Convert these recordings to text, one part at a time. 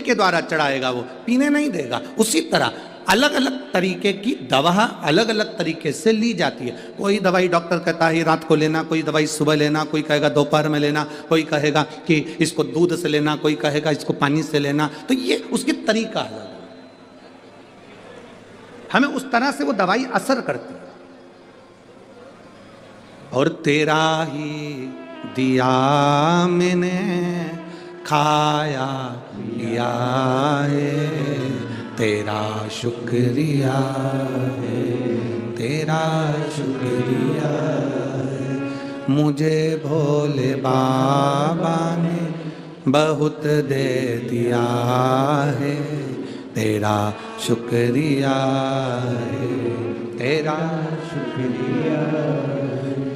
के द्वारा चढ़ाएगा, वो पीने नहीं देगा। उसी तरह अलग अलग तरीके की दवा अलग अलग तरीके से ली जाती है। कोई दवाई डॉक्टर कहता है रात को लेना, कोई दवाई सुबह लेना, कोई कहेगा दोपहर में लेना, कोई कहेगा कि इसको दूध से लेना, कोई कहेगा इसको पानी से लेना। तो ये उसकी तरीका अलग है, हमें उस तरह से वो दवाई असर करती है। और तेरा ही दिया मैंने खाया लिया है, तेरा शुक्रिया है, तेरा शुक्रिया है। मुझे भोले बाबा ने बहुत दे दिया है, तेरा शुक्रिया है, तेरा शुक्रिया।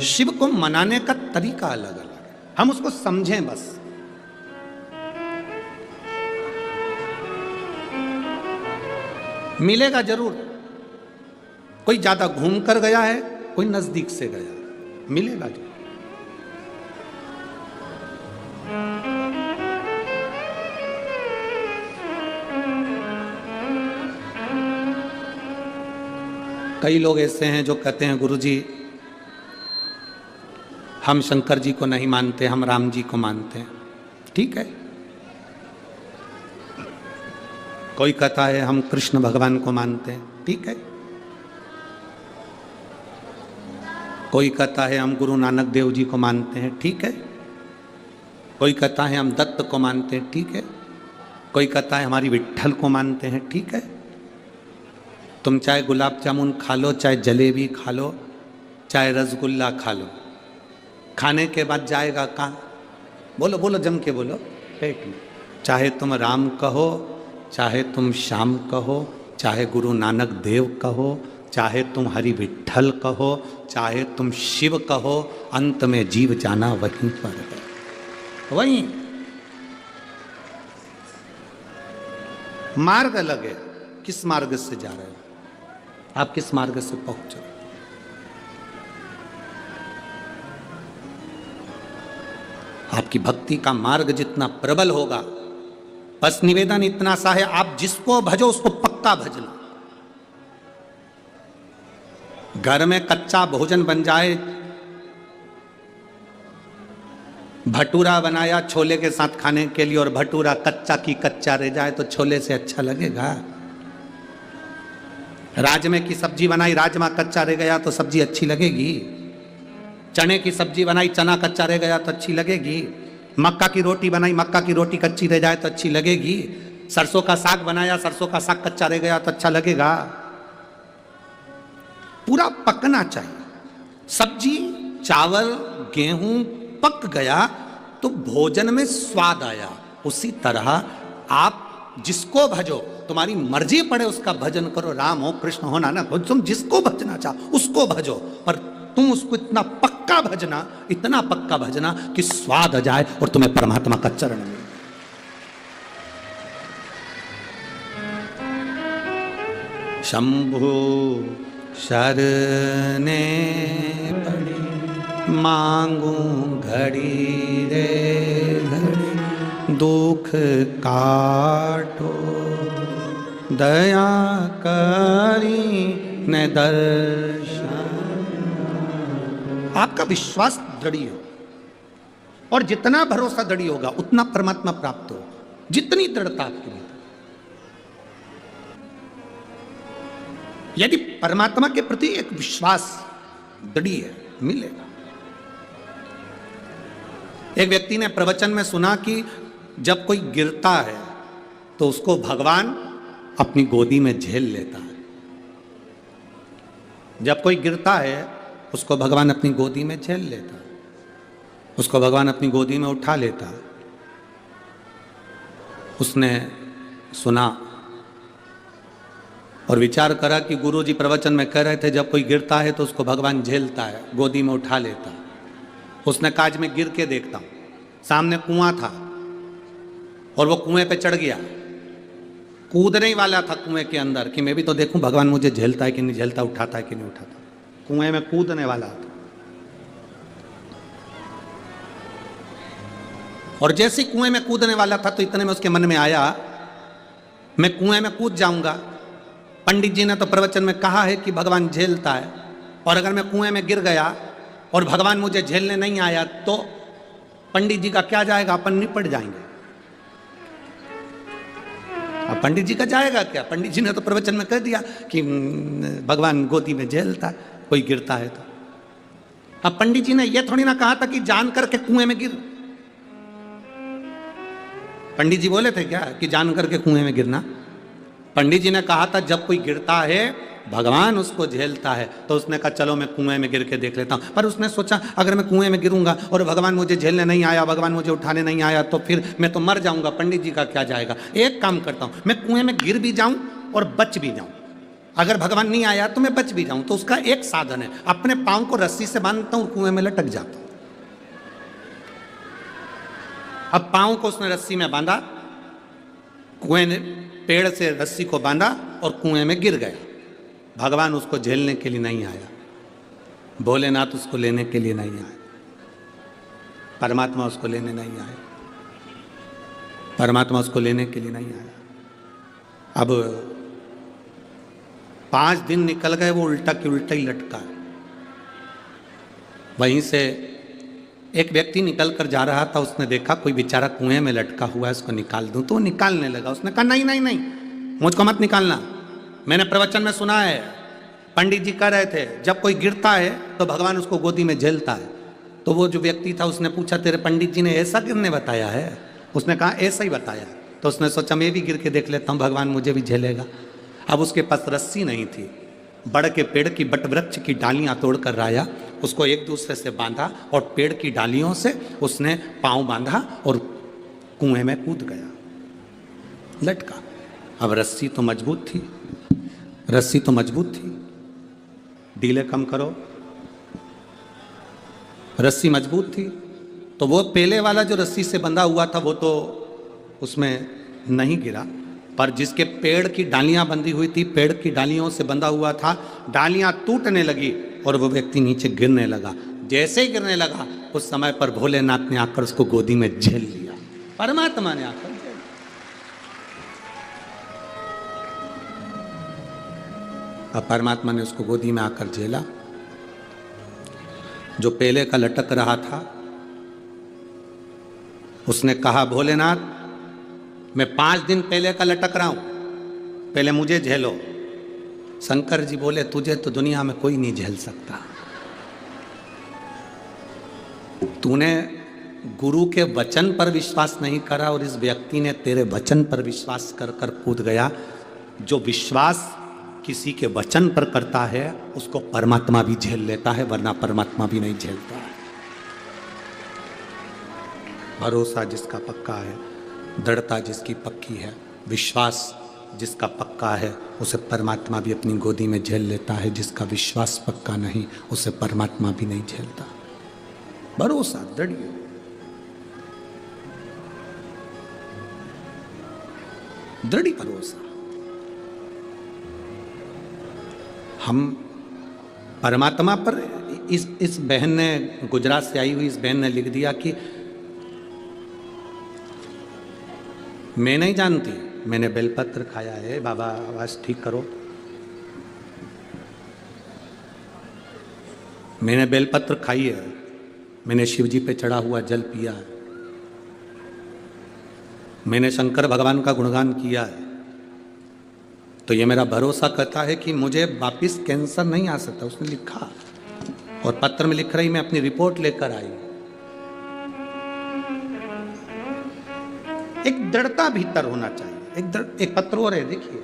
शिव को मनाने का तरीका अलग अलग है, हम उसको समझें बस। मिलेगा जरूर, कोई ज्यादा घूम कर गया है, कोई नजदीक से गया, मिलेगा जरूर। कई लोग ऐसे हैं जो कहते हैं गुरुजी हम शंकर जी को नहीं मानते, हम राम जी को मानते हैं। ठीक है। कोई कहता है हम कृष्ण भगवान को मानते हैं। ठीक है। कोई कहता है हम गुरु नानक देव जी को मानते हैं। ठीक है। कोई कहता है हम दत्त को मानते हैं। ठीक है। कोई कहता है हमारी विट्ठल को मानते हैं। ठीक है। तुम चाहे गुलाब जामुन खा लो, चाहे जलेबी खा लो, चाहे रसगुल्ला खा लो, खाने के बाद जाएगा कहाँ? बोलो बोलो, जम के बोलो, पेट में। चाहे तुम राम कहो, चाहे तुम श्याम कहो, चाहे गुरु नानक देव कहो, चाहे तुम हरि विट्ठल कहो, चाहे तुम शिव कहो, अंत में जीव जाना वहीं पर है। वहीं मार्ग अलग है। किस मार्ग से जा रहे हो आप, किस मार्ग से पहुंच रहे हो? आपकी भक्ति का मार्ग जितना प्रबल होगा, बस निवेदन इतना सा है, आप जिसको भजो उसको पक्का भजना। घर में कच्चा भोजन बन जाए, भटूरा बनाया छोले के साथ खाने के लिए और भटूरा कच्चा की कच्चा रह जाए तो छोले से अच्छा लगेगा? राजमे की सब्जी बनाई, राजमा कच्चा रह गया तो सब्जी अच्छी लगेगी? चने की सब्जी बनाई, चना कच्चा रह गया तो अच्छी लगेगी? मक्का की रोटी बनाई, मक्का की रोटी कच्ची रह जाए तो अच्छी लगेगी? सरसों का साग बनाया, सरसों का साग कच्चा रह गया तो अच्छा लगेगा? पूरा पकना चाहिए। सब्जी, चावल, गेहूं पक गया तो भोजन में स्वाद आया। उसी तरह आप जिसको भजो, तुम्हारी मर्जी पड़े उसका भजन करो। राम हो, कृष्ण हो, नानक हो, तुम जिसको भजना चाहो उसको भजो, पर तुम उसको इतना पक्का भजना, इतना पक्का भजना कि स्वाद आ जाए और तुम्हें परमात्मा का चरण मिले। शंभु शरणे पड़ी मांगू घड़ी रे घड़ी, दुख काटो दया करी न दर्शन। आपका विश्वास दृढ़ हो, और जितना भरोसा दृढ़ होगा उतना परमात्मा प्राप्त हो। जितनी दृढ़ता आपके लिए, यदि परमात्मा के प्रति एक विश्वास दृढ़ है, मिलेगा। एक व्यक्ति ने प्रवचन में सुना कि जब कोई गिरता है तो उसको भगवान अपनी गोदी में झेल लेता है। जब कोई गिरता है उसको भगवान अपनी गोदी में झेल लेता है, उसको भगवान अपनी गोदी में उठा लेता है। उसने सुना और विचार करा कि गुरु जी प्रवचन में कह रहे थे जब कोई गिरता है तो उसको भगवान झेलता है, गोदी में उठा लेता है। उसने कहा आज मैं गिर के देखता हूं। सामने कुआं था और वो कुएं पे चढ़ गया, कूदने ही वाला था कुएं के अंदर कि मैं भी तो देखूं भगवान मुझे झेलता है कि नहीं झेलता, उठाता है कि नहीं उठाता। कुएं में कूदने वाला था। और जैसे कुएं में कूदने वाला था तो इतने में उसके मन में आया मैं कुएं में कूद जाऊंगा। पंडित जी ने तो प्रवचन में कहा है कि भगवान झेलता है, और अगर मैं कुएं में गिर गया और भगवान मुझे झेलने नहीं आया तो पंडित जी का क्या जाएगा, अपन निपट जाएंगे। अब पंडित जी का जाएगा क्या? पंडित जी ने तो प्रवचन में कह दिया कि भगवान गोदी में झेलता है कोई गिरता है तो। अब पंडित जी ने यह थोड़ी ना कहा था कि जान करके कुएं में गिर। पंडित जी बोले थे क्या कि जान करके कुएं में गिरना? पंडित जी ने कहा था जब कोई गिरता है भगवान उसको झेलता है, तो उसने कहा चलो मैं कुएं में गिर के देख लेता हूं। पर उसने सोचा अगर मैं कुएं में गिरूंगा और भगवान मुझे झेलने नहीं आया, भगवान मुझे उठाने नहीं आया, तो फिर मैं तो मर जाऊंगा, पंडित जी का क्या जाएगा। एक काम करता हूं, मैं कुएं में गिर भी जाऊं और बच भी जाऊं। अगर भगवान नहीं आया तो मैं बच भी जाऊं। तो उसका एक साधन है, अपने पांव को रस्सी से बांधता हूं, कुएं में लटक जाता हूं। अब पांव को उसने रस्सी में बांधा, कुएं ने पेड़ से रस्सी को बांधा और कुएं में गिर गया। भगवान उसको झेलने के लिए नहीं आया, भोलेनाथ उसको लेने के लिए नहीं आए, परमात्मा उसको लेने नहीं आए, परमात्मा उसको लेने के लिए नहीं आया। अब 5 दिन निकल गए, वो उल्टा की उल्टा ही लटका है। वहीं से एक व्यक्ति निकल कर जा रहा था, उसने देखा कोई बेचारा कुएं में लटका हुआ है, उसको निकाल दूं, तो वो निकालने लगा। उसने कहा नहीं नहीं नहीं, मुझको मत निकालना, मैंने प्रवचन में सुना है, पंडित जी कह रहे थे जब कोई गिरता है तो भगवान उसको गोदी में झेलता है। तो वो जो व्यक्ति था उसने पूछा तेरे पंडित जी ने ऐसा किसने बताया है? उसने कहा ऐसा ही बताया। तो उसने सोचा मैं भी गिर के देख लेता हूँ, भगवान मुझे भी झेलेगा। अब उसके पास रस्सी नहीं थी, बड़ के पेड़ की बट वृक्ष की डालियां तोड़कर लाया, उसको एक दूसरे से बांधा और पेड़ की डालियों से उसने पांव बांधा और कुएं में कूद गया, लटका। अब रस्सी तो मजबूत थी, रस्सी तो मजबूत थी, ढीले कम करो, रस्सी मजबूत थी। तो वो पहले वाला जो रस्सी से बंधा हुआ था वो तो उसमें नहीं गिरा, पर जिसके पेड़ की डालियां बंधी हुई थी, पेड़ की डालियों से बंधा हुआ था, डालियां टूटने लगी और वो व्यक्ति नीचे गिरने लगा। जैसे ही गिरने लगा उस समय पर भोलेनाथ ने आकर उसको गोदी में झेल लिया, परमात्मा ने आकर। अब परमात्मा ने उसको गोदी में आकर झेला। जो पहले का लटक रहा था उसने कहा भोलेनाथ मैं 5 दिन पहले का लटक रहा हूं, पहले मुझे झेलो। शंकर जी बोले तुझे तो दुनिया में कोई नहीं झेल सकता, तूने गुरु के वचन पर विश्वास नहीं करा और इस व्यक्ति ने तेरे वचन पर विश्वास कर कर कूद गया। जो विश्वास किसी के वचन पर करता है उसको परमात्मा भी झेल लेता है, वरना परमात्मा भी नहीं झेलता है। भरोसा जिसका पक्का है, दृढ़ता जिसकी पक्की है, विश्वास जिसका पक्का है, उसे परमात्मा भी अपनी गोदी में झेल लेता है। जिसका विश्वास पक्का नहीं उसे परमात्मा भी नहीं झेलता। भरोसा दृढ़, दृढ़ भरोसा। हम परमात्मा पर, इस बहन ने, गुजरात से आई हुई इस बहन ने लिख दिया कि मैं नहीं जानती, मैंने बेलपत्र खाया है, बाबा आवाज ठीक करो, मैंने बेलपत्र खाई है, मैंने शिव जी पे चढ़ा हुआ जल पिया है, मैंने शंकर भगवान का गुणगान किया है, तो ये मेरा भरोसा कहता है कि मुझे वापिस कैंसर नहीं आ सकता। उसने लिखा और पत्र में लिख रही मैं अपनी रिपोर्ट लेकर आई। एक दृढ़ता भीतर होना चाहिए। एक पत्र और है, देखिए,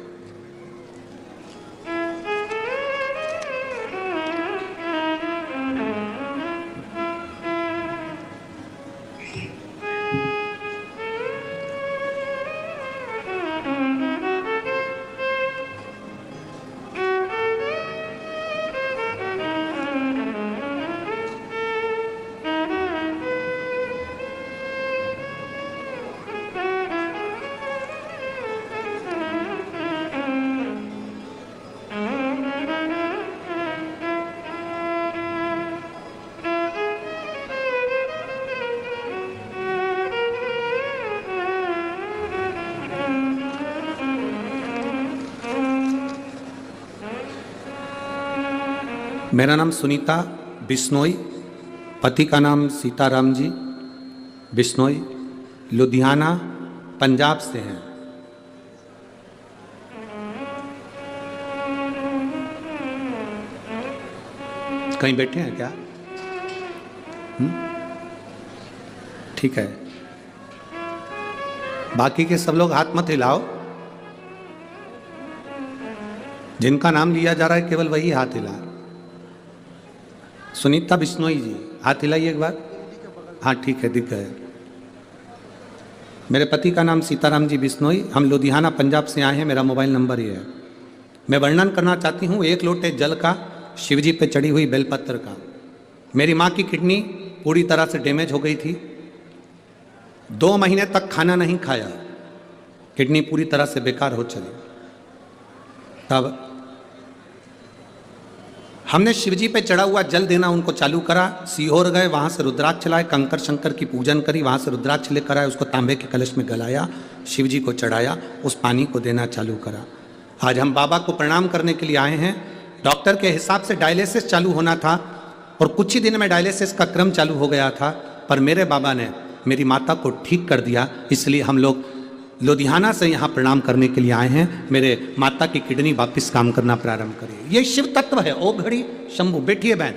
मेरा नाम सुनीता बिश्नोई, पति का नाम सीताराम जी बिश्नोई, लुधियाना पंजाब से हैं। कहीं बैठे हैं क्या? ठीक है, बाकी के सब लोग हाथ मत हिलाओ। जिनका नाम लिया जा रहा है केवल वही हाथ हिला। सुनीता बिश्नोई जी, हाथ हिलाइए एक बार। हाँ ठीक है, दिख गए। मेरे पति का नाम सीताराम जी बिश्नोई, हम लुधियाना पंजाब से आए हैं। मेरा मोबाइल नंबर ये है। मैं वर्णन करना चाहती हूँ एक लोटे जल का, शिवजी पे चढ़ी हुई बेलपत्र का। मेरी माँ की किडनी पूरी तरह से डैमेज हो गई थी, 2 महीने तक खाना नहीं खाया, किडनी पूरी तरह से बेकार हो चली। तब हमने शिवजी पे चढ़ा हुआ जल देना उनको चालू करा। सीहोर गए, वहाँ से रुद्राक्ष लाए, कंकर शंकर की पूजन करी, वहाँ से रुद्राक्ष लेकर आए, उसको तांबे के कलश में गलाया, शिवजी को चढ़ाया, उस पानी को देना चालू करा। आज हम बाबा को प्रणाम करने के लिए आए हैं। डॉक्टर के हिसाब से डायलिसिस चालू होना था और कुछ ही दिन में डायलिसिस का क्रम चालू हो गया था, पर मेरे बाबा ने मेरी माता को ठीक कर दिया। इसलिए हम लोग लुधियाना से यहाँ प्रणाम करने के लिए आए हैं। मेरे माता की किडनी वापस काम करना प्रारंभ करिए। ये शिव तत्व है। ओ घड़ी शंभु, बैठिए बहन।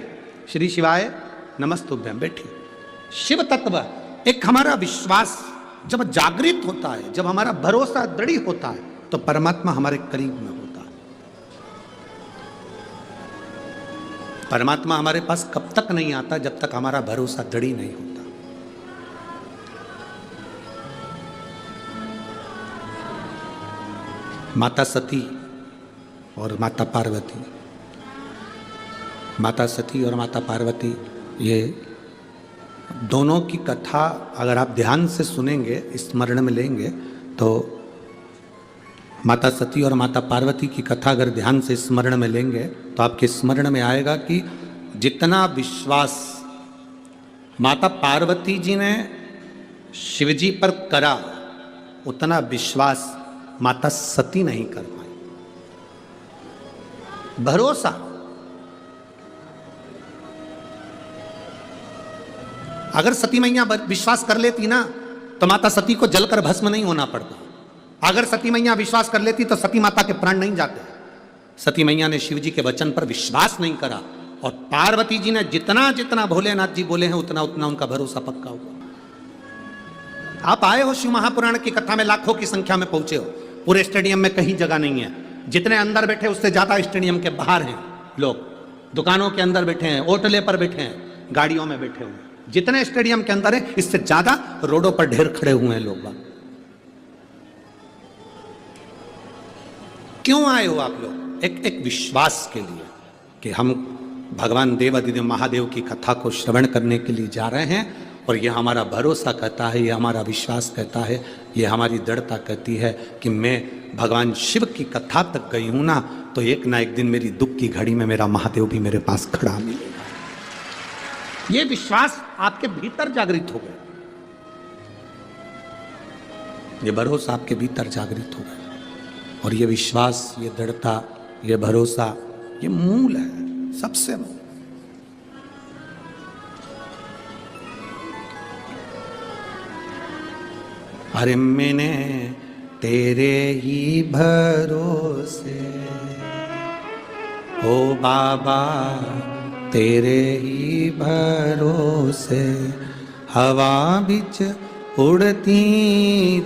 श्री शिवाय नमस्तुभ्यम, बैठिए। शिव तत्व एक हमारा विश्वास जब जागृत होता है, जब हमारा भरोसा दृढ़ होता है, तो परमात्मा हमारे करीब में होता है। परमात्मा हमारे पास कब तक नहीं आता? जब तक हमारा भरोसा दृढ़ नहीं होता। माता सती और माता पार्वती, माता सती और माता पार्वती, ये दोनों की कथा अगर आप ध्यान से सुनेंगे, स्मरण में लेंगे, तो माता सती और माता पार्वती की कथा अगर ध्यान से स्मरण में लेंगे तो आपके स्मरण में आएगा कि जितना विश्वास माता पार्वती जी ने शिवजी पर करा, उतना विश्वास माता सती नहीं कर पाई। भरोसा, अगर सती मैया विश्वास कर लेती ना, तो माता सती को जलकर भस्म नहीं होना पड़ता। अगर सती मैया विश्वास कर लेती तो सती माता के प्राण नहीं जाते। सती मैया ने शिवजी के वचन पर विश्वास नहीं करा, और पार्वती जी ने जितना जितना भोलेनाथ जी बोले हैं, उतना उतना उनका भरोसा पक्का हुआ। आप आए हो शिव महापुराण की कथा में, लाखों की संख्या में पहुंचे हो। पूरे स्टेडियम में कहीं जगह नहीं है। जितने अंदर बैठे उससे ज्यादा स्टेडियम के बाहर हैं लोग, दुकानों के अंदर बैठे हैं, ओटले पर बैठे हैं, गाड़ियों में बैठे हुए हैं। जितने स्टेडियम के अंदर है, इससे ज्यादा रोडों पर ढेर खड़े हुए हैं लोग। क्यों आए हो आप लोग? एक विश्वास के लिए कि हम भगवान देवादिदेव महादेव की कथा को श्रवण करने के लिए जा रहे हैं, और यह हमारा भरोसा कहता है, यह हमारा विश्वास कहता है, यह हमारी दृढ़ता कहती है कि मैं भगवान शिव की कथा तक गई हूं ना, तो एक ना एक दिन मेरी दुख की घड़ी में मेरा महादेव भी मेरे पास खड़ा मिलेगा। यह विश्वास आपके भीतर जागृत हो गया, यह भरोसा आपके भीतर जागृत हो गया, और यह विश्वास, यह दृढ़ता, यह भरोसा, यह मूल है, सबसे मूल। अरे मैंने तेरे ही भरोसे, ओ बाबा तेरे ही भरोसे, हवा बिच उड़ती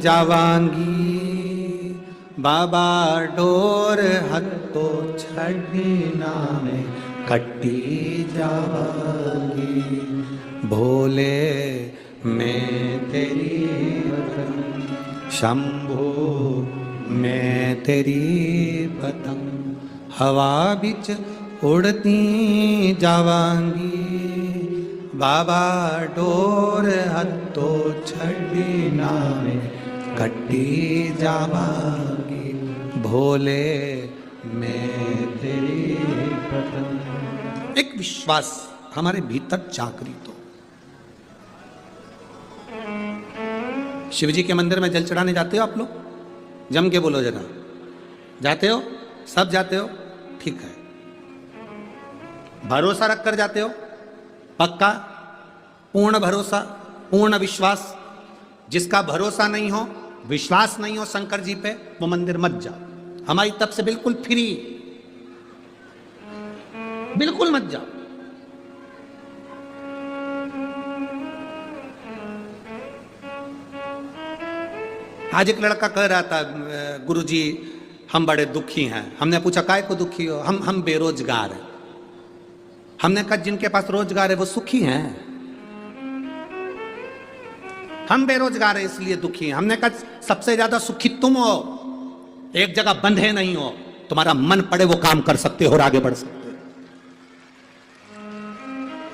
जावांगी, बाबा डोर हत्तो छड़ना में कट्टी जावांगी, भोले मैं तेरी शंभो मैं तेरी पतंग, हवा बिच उड़ती जावांगी, बाबा डोर हत्तो छड़ना में कट्टी जावांगी, भोले मैं तेरी पतंग। एक विश्वास हमारे भीतर जागृत हो। शिवजी के मंदिर में जल चढ़ाने जाते हो आप लोग? जम के बोलो जरा, जाते हो? सब जाते हो? ठीक है। भरोसा रख कर जाते हो, पक्का, पूर्ण भरोसा, पूर्ण विश्वास। जिसका भरोसा नहीं हो, विश्वास नहीं हो शंकर जी पे, वो मंदिर मत जाओ। हमारी तरफ से बिल्कुल फ्री, बिल्कुल मत जाओ। आज एक लड़का कह रहा था, गुरुजी हम बड़े दुखी हैं। हमने पूछा काय को दुखी हो? हम बेरोजगार हैं। हमने कहा जिनके पास रोजगार है वो सुखी हैं, हम बेरोजगार हैं इसलिए दुखी हैं। हमने कहा सबसे ज्यादा सुखी तुम हो, एक जगह बंधे नहीं हो, तुम्हारा मन पड़े वो काम कर सकते हो और आगे बढ़ सकते हो।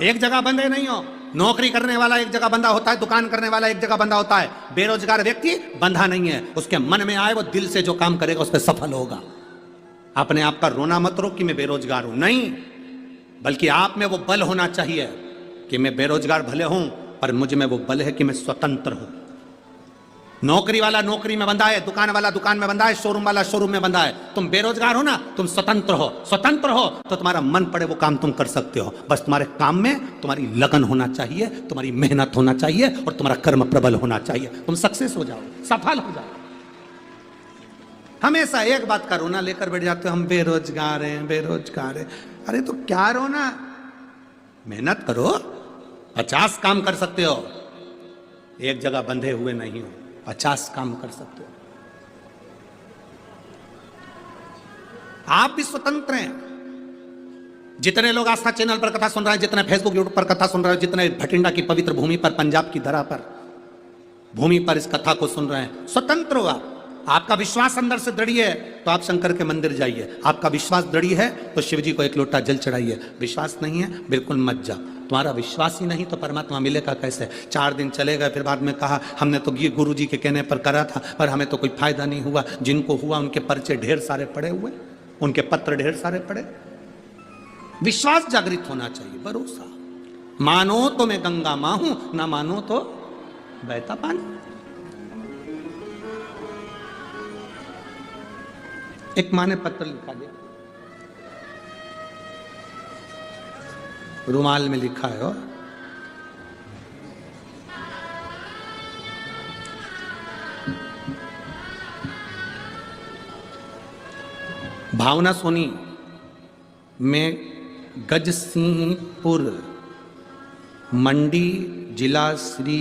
एक जगह बंधे नहीं हो। नौकरी करने वाला एक जगह बंधा होता है, दुकान करने वाला एक जगह बंधा होता है। बेरोजगार व्यक्ति बंधा नहीं है, उसके मन में आए वो दिल से जो काम करेगा उस पर सफल होगा। अपने आप का रोना मत रो कि मैं बेरोजगार हूं, नहीं, बल्कि आप में वो बल होना चाहिए कि मैं बेरोजगार भले हूं पर मुझ में वो बल है कि मैं स्वतंत्र हूं। नौकरी वाला नौकरी में बंधा है, दुकान वाला दुकान में बंधा है, शोरूम वाला शोरूम में बंधा है। तुम बेरोजगार हो ना, तुम स्वतंत्र हो। स्वतंत्र हो तो तुम्हारा मन पड़े वो काम तुम कर सकते हो। बस तुम्हारे काम में तुम्हारी लगन होना चाहिए, तुम्हारी मेहनत होना चाहिए और तुम्हारा कर्म प्रबल होना चाहिए। तुम सक्सेस हो जाओ, सफल हो जाओ। हमेशा एक बात का रोना लेकर बैठ जाते हो, हम बेरोजगार हैं, बेरोजगार हैं। अरे तो क्या रोना, मेहनत करो, 50 काम कर सकते हो, एक जगह बंधे हुए नहीं हो, 50 काम कर सकते हो। आप भी स्वतंत्र हैं। जितने लोग आस्था चैनल पर कथा सुन रहे हैं, जितने फेसबुक यूट्यूब पर कथा सुन रहे हैं, जितने भटिंडा की पवित्र भूमि पर, पंजाब की धरा पर, भूमि पर इस कथा को सुन रहे हैं, स्वतंत्र हो आप। आपका विश्वास अंदर से दृढ़ है तो आप शंकर के मंदिर जाइए। आपका विश्वास दृढ़ है तो शिव जी को एक लोटा जल चढ़ाइए। विश्वास नहीं है बिल्कुल मत जाओ। तुम्हारा विश्वास ही नहीं तो परमात्मा मिलेगा कैसे? 4 दिन चले गए, फिर बाद में कहा हमने तो ये गुरु जी के कहने पर करा था पर हमें तो कोई फायदा नहीं हुआ। जिनको हुआ उनके पर्चे ढेर सारे पड़े हुए, उनके पत्र ढेर सारे पड़े। विश्वास जागृत होना चाहिए, भरोसा। मानो तो मैं गंगा मां हूं, ना मानो तो बहता पानी। एक माँ ने पत्र लिखा दिया, रुमाल में लिखा है और भावना सोनी में गजसिंहपुर मंडी जिला श्री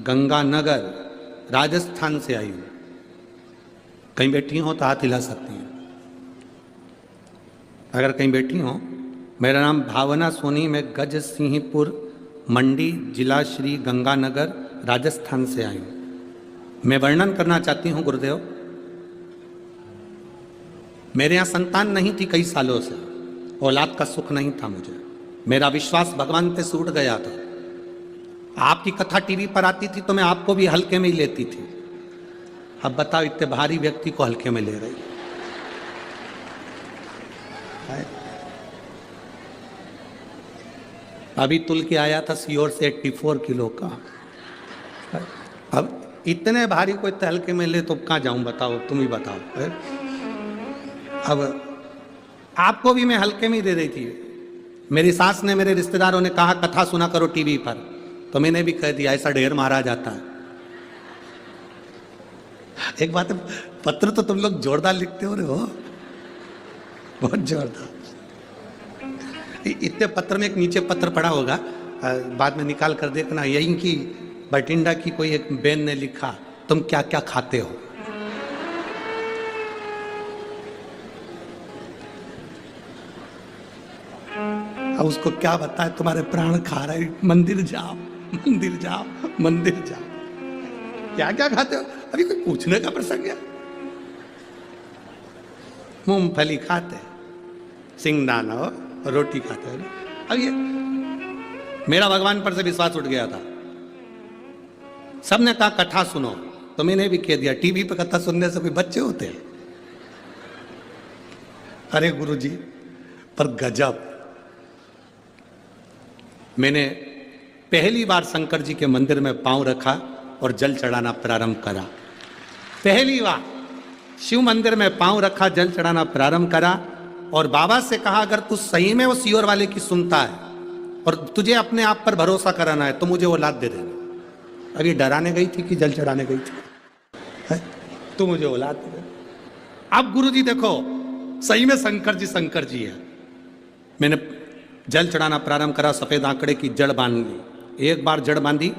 गंगानगर राजस्थान से आई हूं। कहीं बैठी हो तो हाथ हिला सकती हैं अगर कहीं बैठी हो। मेरा नाम भावना सोनी, मैं गजसिंहपुर मंडी जिला श्री गंगानगर राजस्थान से आई हूँ। मैं वर्णन करना चाहती हूँ गुरुदेव, मेरे यहाँ संतान नहीं थी कई सालों से, औलाद का सुख नहीं था मुझे। मेरा विश्वास भगवान पे टूट गया था। आपकी कथा टीवी पर आती थी तो मैं आपको भी हल्के में ही लेती थी। अब बताओ इतने भारी व्यक्ति को हल्के में ले रही है। अभी तुल के आया था सीहोर से 84 किलो का। अब इतने भारी को इतने हल्के में ले तो कहाँ जाऊं बताओ, तुम ही बताओ। अब आपको भी मैं हल्के में ही दे रही थी। मेरी सास ने, मेरे रिश्तेदारों ने कहा कथा सुना करो टीवी पर, तो मैंने भी कह दिया ऐसा ढेर मारा जाता है। एक बात है, पत्र तो तुम लोग जोरदार लिखते हो रे हो, बहुत जोरदार। इतने पत्र में एक नीचे पत्र पड़ा होगा, बाद में निकाल कर देखना, यही की बठिंडा की कोई एक बहन ने लिखा तुम क्या क्या खाते हो। अब उसको क्या बताए, तुम्हारे प्राण खा रहे, मंदिर जाओ मंदिर जाओ मंदिर जाओ। क्या क्या खाते हो? अभी कोई पूछने का प्रसंग है? मूंगफली खाते, सिंगदाना हो, रोटी खाते हो। अब ये मेरा भगवान पर से विश्वास उठ गया था। सबने कहा कथा सुनो, तो मैंने भी कह दिया टीवी पर कथा सुनने से कोई बच्चे होते हैं? अरे गुरुजी, पर गजब। मैंने पहली बार शंकर जी के मंदिर में पांव रखा और जल चढ़ाना प्रारंभ करा। पहली बार शिव मंदिर में पांव रखा, जल चढ़ाना प्रारंभ करा। और बाबा से कहा अगर तू सही में वो सीवर वाले की सुनता है और तुझे अपने आप पर भरोसा कराना है तो मुझे औलाद दे देना। अभी डराने गई थी कि जल चढ़ाने गई थी? तू मुझे औलाद दे देना। अब गुरुजी देखो सही में शंकर जी है। मैंने जल चढ़ाना प्रारंभ करा, सफेद आंकड़े की जड़ बांध ली। एक बार जड़ बांधी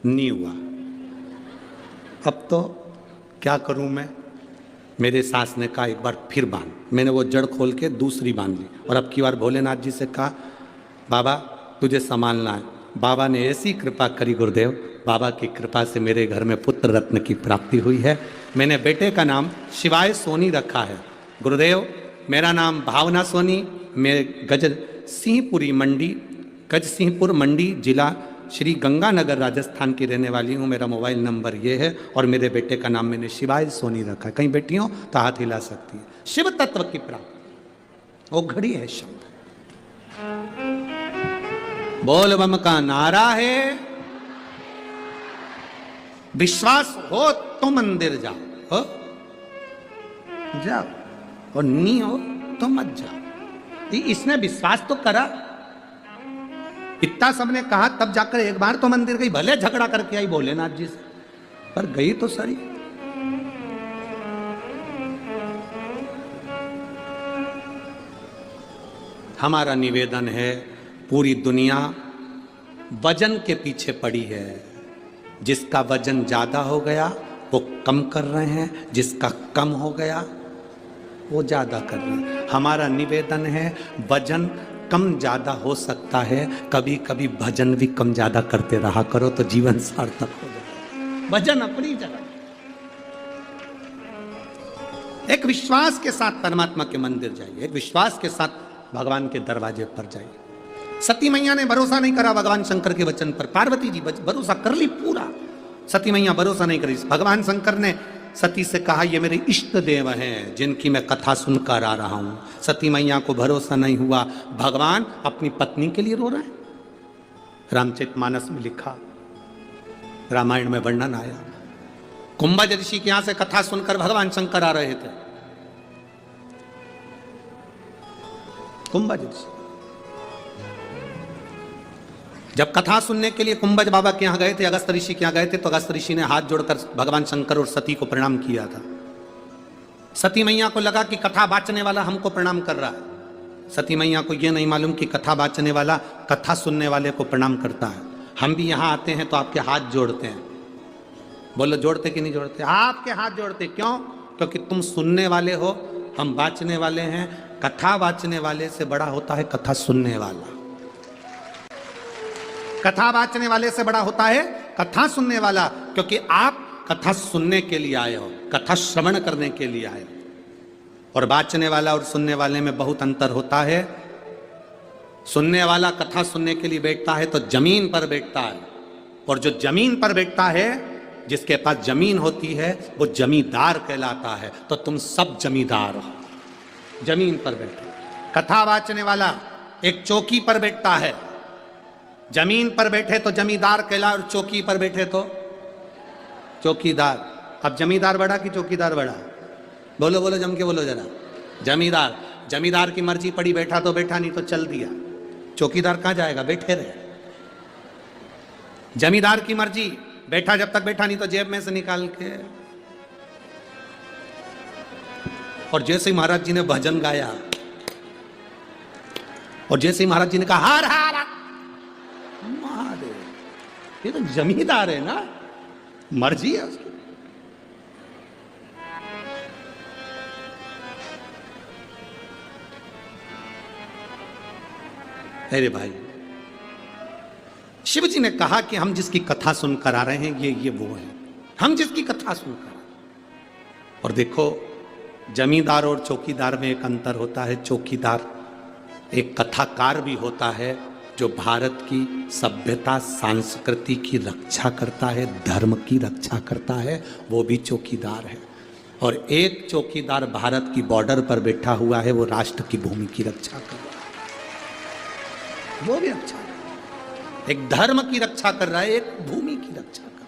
नहीं हुआ, अब तो क्या करूं मैं? मेरे सास ने कहा एक बार फिर बांध। मैंने वो जड़ खोल के दूसरी बांध ली और अब की बार भोलेनाथ जी से कहा बाबा तुझे संभालना है। बाबा ने ऐसी कृपा करी गुरुदेव, बाबा की कृपा से मेरे घर में पुत्र रत्न की प्राप्ति हुई है। मैंने बेटे का नाम शिवाय सोनी रखा है। गुरुदेव मेरा नाम भावना सोनी, मैं गज सिंहपुर मंडी जिला श्री गंगानगर राजस्थान की रहने वाली हूँ। मेरा मोबाइल नंबर ये है और मेरे बेटे का नाम मैंने शिवाय सोनी रखा है। कहीं बेटी हो तो हाथ हिला सकती है। शिव तत्व की प्राप्ति वो घड़ी है शब्द। बोल बम का नारा है, विश्वास हो तो मंदिर जाओ, हो जाओ और नहीं हो तो मत जाओ। इसने विश्वास तो करा, इतना सबने कहा तब जाकर एक बार तो मंदिर गई, भले झगड़ा करके आई भोलेनाथ जी से, पर गई तो सही। हमारा निवेदन है, पूरी दुनिया वजन के पीछे पड़ी है। जिसका वजन ज्यादा हो गया वो कम कर रहे हैं, जिसका कम हो गया वो ज्यादा कर रहे हैं। हमारा निवेदन है वजन कम ज्यादा हो सकता है, कभी कभी भजन भी कम ज्यादा करते रहा करो तो जीवन सार्थक हो जाए। भजन अपनी जगह, एक विश्वास के साथ परमात्मा के मंदिर जाइए, एक विश्वास के साथ भगवान के दरवाजे पर जाइए। सती मैया ने भरोसा नहीं करा भगवान शंकर के वचन पर, पार्वती जी भरोसा कर ली पूरा, सती मैया भरोसा नहीं करी। भगवान शंकर ने सती से कहा ये मेरे इष्ट देव हैं जिनकी मैं कथा सुनकर आ रहा हूं। सती मैया को भरोसा नहीं हुआ, भगवान अपनी पत्नी के लिए रो रहे हैं। रामचरितमानस में लिखा, रामायण में वर्णन आया, कुंभज ऋषि के यहां से कथा सुनकर भगवान शंकर आ रहे थे। कुंभज ऋषि जब कथा सुनने के लिए कुंभज बाबा के यहाँ गए थे, अगस्त ऋषि के यहाँ गए थे, तो अगस्त ऋषि ने हाथ जोड़कर भगवान शंकर और सती को प्रणाम किया था। सती मैया को लगा कि कथा बांचने वाला हमको प्रणाम कर रहा है। सती मैया को यह नहीं मालूम कि कथा बांचने वाला कथा सुनने वाले को प्रणाम करता है। हम भी यहाँ आते हैं तो आपके हाथ जोड़ते हैं। बोलो जोड़ते कि नहीं जोड़ते? आपके हाथ जोड़ते क्यों? क्योंकि तुम सुनने वाले हो, हम बांचने वाले हैं। कथा बांचने वाले से बड़ा होता है कथा सुनने वाला। कथा बांचने वाले से बड़ा होता है कथा सुनने वाला, क्योंकि आप कथा सुनने के लिए आए हो, कथा श्रवण करने के लिए आए हो। और बांचने वाला और सुनने वाले में बहुत अंतर होता है। सुनने वाला कथा सुनने के लिए बैठता है तो जमीन पर बैठता है, और जो जमीन पर बैठता है, जिसके पास जमीन होती है, वो जमींदार कहलाता है। तो तुम सब जमींदार हो, जमीन पर बैठे। कथा बांचने वाला एक चौकी पर बैठता है, जमीन पर बैठे तो जमींदार कहला, और चौकी पर बैठे तो चौकीदार। अब जमींदार बड़ा कि चौकीदार बड़ा? बोलो बोलो, जम के बोलो जरा। जमींदार। जमींदार की मर्जी पड़ी, बैठा तो बैठा, नहीं तो चल दिया। चौकीदार कहां जाएगा? बैठे रहे। जमींदार की मर्जी, बैठा जब तक बैठा, नहीं तो जेब में से निकाल के। और जैसे ही महाराज जी ने भजन गाया, और जैसे ही महाराज जी ने कहा हर हर महादेव, ये तो जमींदार है ना, मर्जी है उसकी। अरे भाई, शिव जी ने कहा कि हम जिसकी कथा सुनकर आ रहे हैं, ये वो है, हम जिसकी कथा सुनकर। और देखो, जमींदार और चौकीदार में एक अंतर होता है। चौकीदार एक कथाकार भी होता है जो भारत की सभ्यता संस्कृति की रक्षा करता है, धर्म की रक्षा करता है, वो भी चौकीदार है। और एक चौकीदार भारत की बॉर्डर पर बैठा हुआ है, वो राष्ट्र की भूमि की रक्षा कर रहा है, वो भी अच्छा है। एक धर्म की रक्षा कर रहा है, एक भूमि की रक्षा कर रहा है।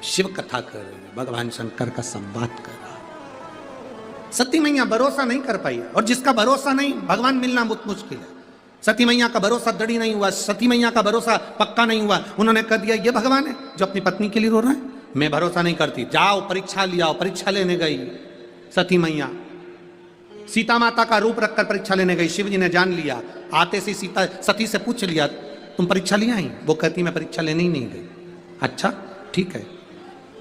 शिव कथा कर रही है, भगवान शंकर का संवाद कर रहा है। सती मैया भरोसा नहीं कर पाई, और जिसका भरोसा नहीं, भगवान मिलना बहुत मुश्किल है। सती मैया का भरोसा दृढ़ नहीं हुआ, सती मैया का भरोसा पक्का नहीं हुआ। उन्होंने कह दिया ये भगवान है जो अपनी पत्नी के लिए रो रहा है, मैं भरोसा नहीं करती, जाओ परीक्षा लियाओ। परीक्षा लेने गई सती मैया, सीता माता का रूप रखकर परीक्षा लेने गई। शिव जी ने जान लिया, आते से सीता सती से पूछ लिया तुम परीक्षा लिया आई? वो कहती मैं परीक्षा लेने ही नहीं गई। अच्छा ठीक है,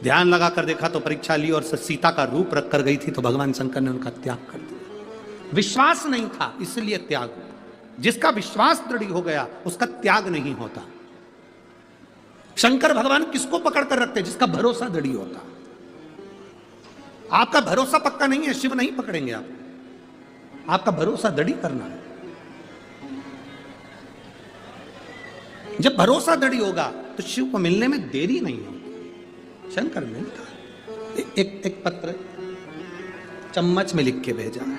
ध्यान लगा कर देखा तो परीक्षा ली और सीता का रूप रखकर गई थी, तो भगवान शंकर ने उनका त्याग कर दिया। विश्वास नहीं था इसलिए त्याग। जिसका विश्वास दृढ़ हो गया उसका त्याग नहीं होता। शंकर भगवान किसको पकड़ कर रखते? जिसका भरोसा दृढ़ होता। आपका भरोसा पक्का नहीं है, शिव नहीं पकड़ेंगे आप। आपका भरोसा दृढ़ करना है। जब भरोसा दृढ़ होगा तो शिव को मिलने में देरी नहीं होगी। शंकर मिलता। एक पत्र चम्मच में लिख के भेजा है,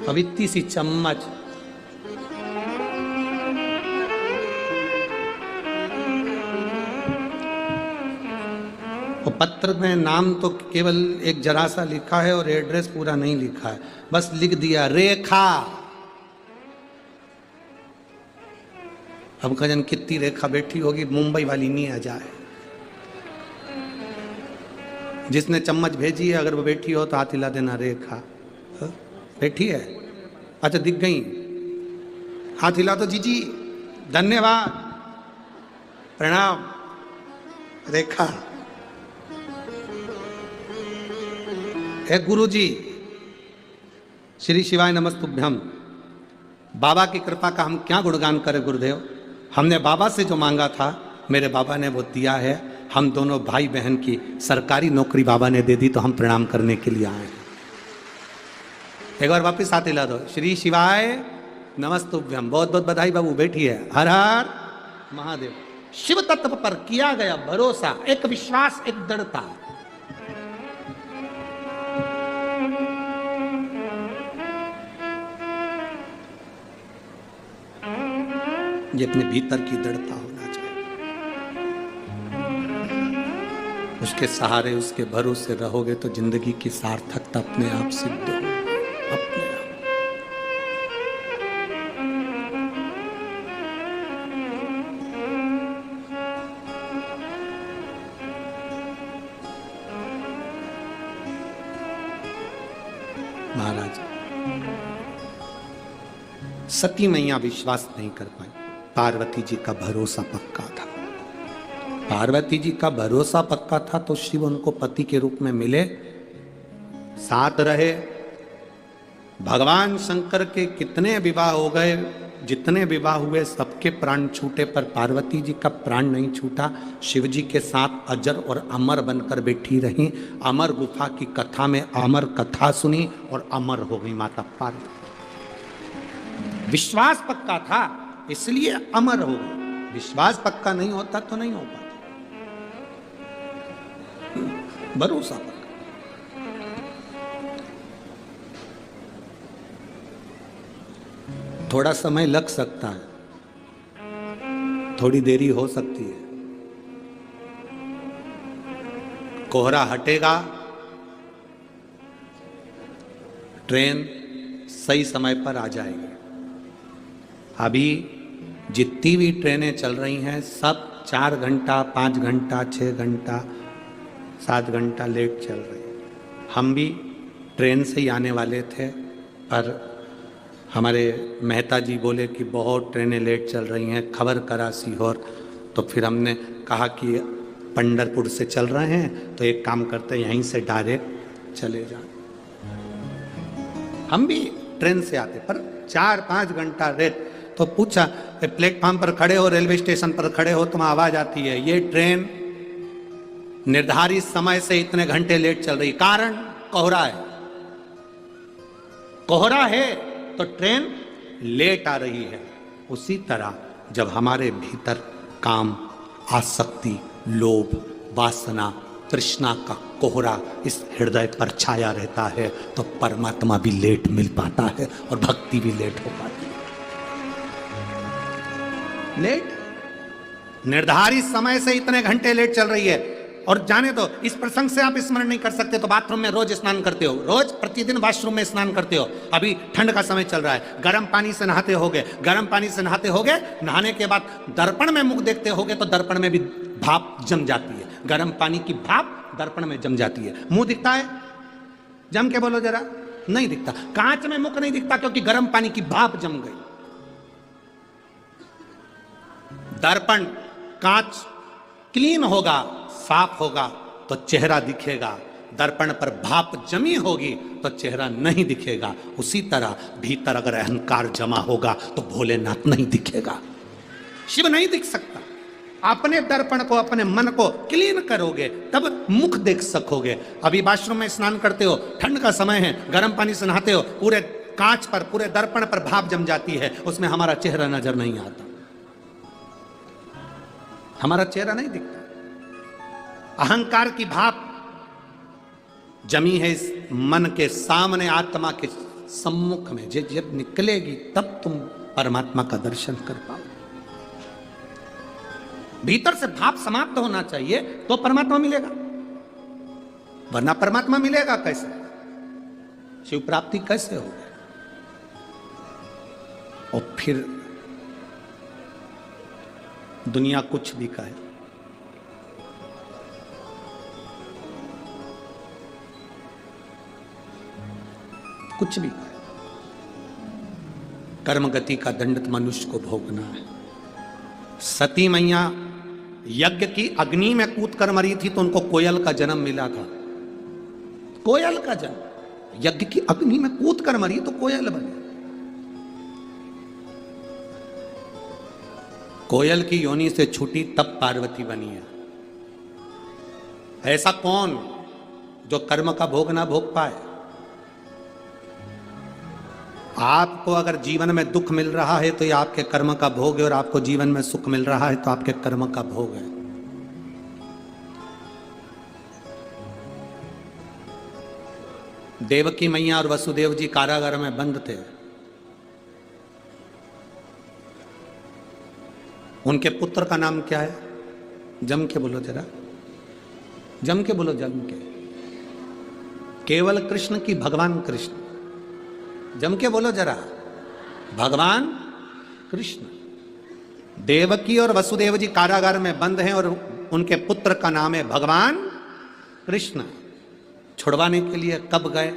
अब इतनी सी चम्मच, और पत्र में नाम तो केवल एक जरा सा लिखा है और एड्रेस पूरा नहीं लिखा है, बस लिख दिया रेखा। अब कजन कितनी रेखा बैठी होगी, मुंबई वाली नहीं आ जाए। जिसने चम्मच भेजी है अगर वो बैठी हो तो हाथ हिला देना, रेखा बैठी है। अच्छा दिख गई, हाथ हिला दो, जीजी धन्यवाद प्रणाम रेखा। हे गुरु जी, श्री शिवाय नमस्तुभ्यम। बाबा की कृपा का हम क्या गुणगान करें गुरुदेव। हमने बाबा से जो मांगा था मेरे बाबा ने वो दिया है। हम दोनों भाई बहन की सरकारी नौकरी बाबा ने दे दी, तो हम प्रणाम करने के लिए आए। एक बार वापस हाथ हिला दो, श्री शिवाय नमस्तुभ्यम। बहुत बहुत बधाई बाबू, बैठी है। हर हर महादेव। शिव तत्व पर किया गया भरोसा, एक विश्वास, एक दृढ़ता। ये अपने भीतर की दृढ़ता होना चाहिए। उसके सहारे, उसके भरोसे रहोगे तो जिंदगी की सार्थकता अपने आप सिद्ध हो, अपने आप। महाराज सती मैया विश्वास नहीं कर पाई, पार्वती जी का भरोसा पक्का था। पार्वती जी का भरोसा पक्का था तो शिव उनको पति के रूप में मिले, साथ रहे। भगवान शंकर के कितने विवाह हो गए, जितने विवाह हुए सबके प्राण छूटे, पर पार्वती जी का प्राण नहीं छूटा। शिव जी के साथ अजर और अमर बनकर बैठी रही। अमर गुफा की कथा में अमर कथा सुनी और अमर हो गई माता पार्वती। विश्वास पक्का था इसलिए अमर हो गए। विश्वास पक्का नहीं होता तो नहीं हो पाता। भरोसा पक्का। थोड़ा समय लग सकता है, थोड़ी देरी हो सकती है। कोहरा हटेगा, ट्रेन सही समय पर आ जाएगी। अभी जितनी भी ट्रेनें चल रही हैं सब 4 घंटा, 5 घंटा, 6 घंटा, 7 घंटा लेट चल रही है। हम भी ट्रेन से ही आने वाले थे, पर हमारे मेहता जी बोले कि बहुत ट्रेनें लेट चल रही हैं, खबर करा सीहोर। तो फिर हमने कहा कि पंढरपुर से चल रहे हैं तो एक काम करते हैं यहीं से डायरेक्ट चले जाएं। हम भी ट्रेन से आते, पर 4-5 घंटा लेट। तो पूछा, प्लेटफॉर्म पर खड़े हो, रेलवे स्टेशन पर खड़े हो, तुम आवाज आती है ये ट्रेन निर्धारित समय से इतने घंटे लेट चल रही। कारण कोहरा है। कोहरा है तो ट्रेन लेट आ रही है। उसी तरह जब हमारे भीतर काम, आसक्ति, लोभ, वासना, तृष्णा का कोहरा इस हृदय पर छाया रहता है तो परमात्मा भी लेट मिल पाता है और भक्ति भी लेट हो पाती है। लेट निर्धारित समय से इतने घंटे लेट चल रही है। और जाने दो, इस प्रसंग से आप स्मरण नहीं कर सकते तो बाथरूम में रोज स्नान करते हो, रोज प्रतिदिन वॉशरूम में स्नान करते हो। अभी ठंड का समय चल रहा है, गर्म पानी से नहाते होगे, गर्म पानी से नहाते होगे, नहाने के बाद दर्पण में मुख देखते होगे तो दर्पण में भी भाप जम जाती है, गर्म पानी की भाप दर्पण में जम जाती है। मुंह दिखता है? जम के बोलो जरा। नहीं दिखता। कांच में मुख नहीं दिखता क्योंकि गर्म पानी की भाप जम गई। दर्पण, कांच क्लीन होगा, साफ होगा तो चेहरा दिखेगा, दर्पण पर भाप जमी होगी तो चेहरा नहीं दिखेगा। उसी तरह भीतर अगर अहंकार जमा होगा तो भोलेनाथ नहीं दिखेगा, शिव नहीं दिख सकता। अपने दर्पण को, अपने मन को क्लीन करोगे तब मुख देख सकोगे। अभी वॉशरूम में स्नान करते हो, ठंड का समय है, गर्म पानी से नहाते हो, पूरे कांच पर, पूरे दर्पण पर भाप जम जाती है, उसमें हमारा चेहरा नजर नहीं आता, हमारा चेहरा नहीं दिखता। अहंकार की भाप जमी है इस मन के सामने, आत्मा के सम्मुख में। जब निकलेगी तब तुम परमात्मा का दर्शन कर पाओ। भीतर से भाप समाप्त होना चाहिए तो परमात्मा मिलेगा, वरना परमात्मा मिलेगा कैसे? शिव प्राप्ति कैसे होगी? और फिर दुनिया कुछ भी कहे, कुछ भी कहे, कर्म गति का दंड मनुष्य को भोगना है। सती मैया यज्ञ की अग्नि में कूद कर मरी थी तो उनको कोयल का जन्म मिला था। कोयल का जन्म, यज्ञ की अग्नि में कूद कर मरी तो कोयल बनी। कोयल की योनि से छूटी तब पार्वती बनी है। ऐसा कौन जो कर्म का भोग ना भोग पाए? आपको अगर जीवन में दुख मिल रहा है तो ये आपके कर्म का भोग है, और आपको जीवन में सुख मिल रहा है तो आपके कर्म का भोग है। देवकी मैया और वसुदेव जी कारागार में बंद थे। उनके पुत्र का नाम क्या है? जम के बोलो जरा, जम के बोलो, जम के। केवल कृष्ण की भगवान कृष्ण? जम के बोलो जरा, भगवान कृष्ण। देवकी और वसुदेव जी कारागार में बंद हैं और उनके पुत्र का नाम है भगवान कृष्ण। छुड़वाने के लिए कब गए?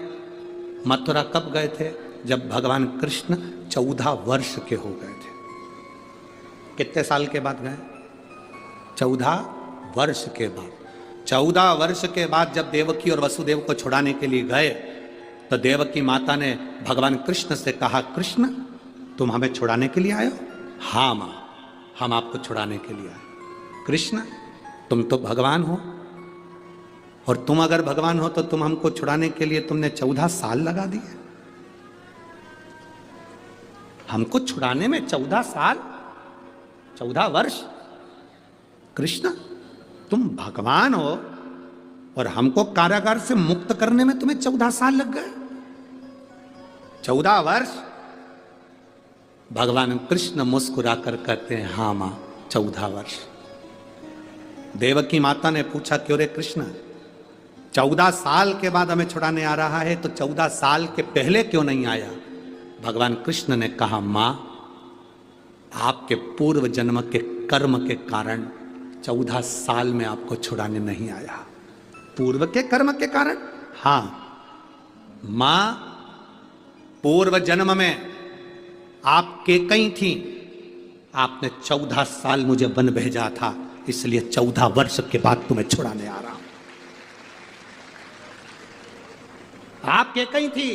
मथुरा कब गए थे? जब भगवान कृष्ण 14 वर्ष के हो गए थे। कितने साल के बाद गए? 14 वर्ष के बाद। 14 वर्ष के बाद जब देवकी और वसुदेव को छुड़ाने के लिए गए तो देवकी माता ने भगवान कृष्ण से कहा, कृष्ण तुम हमें छुड़ाने के लिए आए हो? हाँ मां, हम आपको छुड़ाने के लिए आए। कृष्ण तुम तो भगवान हो, और तुम अगर भगवान हो तो तुम हमको छुड़ाने के लिए तुमने 14 साल लगा दिए। हमको छुड़ाने में 14 साल, 14 वर्ष। कृष्ण तुम भगवान हो और हमको कारागार से मुक्त करने में तुम्हें 14 साल लग गए? 14 वर्ष? भगवान कृष्ण मुस्कुराकर कहते हैं, हाँ मां 14 वर्ष। देवकी माता ने पूछा, क्यों रे कृष्ण, 14 साल के बाद हमें छुड़ाने आ रहा है तो 14 साल के पहले क्यों नहीं आया? भगवान कृष्ण ने कहा, मां आपके पूर्व जन्म के कर्म के कारण 14 साल में आपको छुड़ाने नहीं आया। पूर्व के कर्म के कारण? हां मां, पूर्व जन्म में आप केकई थी, आपने 14 साल मुझे वन भेजा था, इसलिए 14 वर्ष के बाद तुम्हें छुड़ाने आ रहा हूं। आप केकई थी,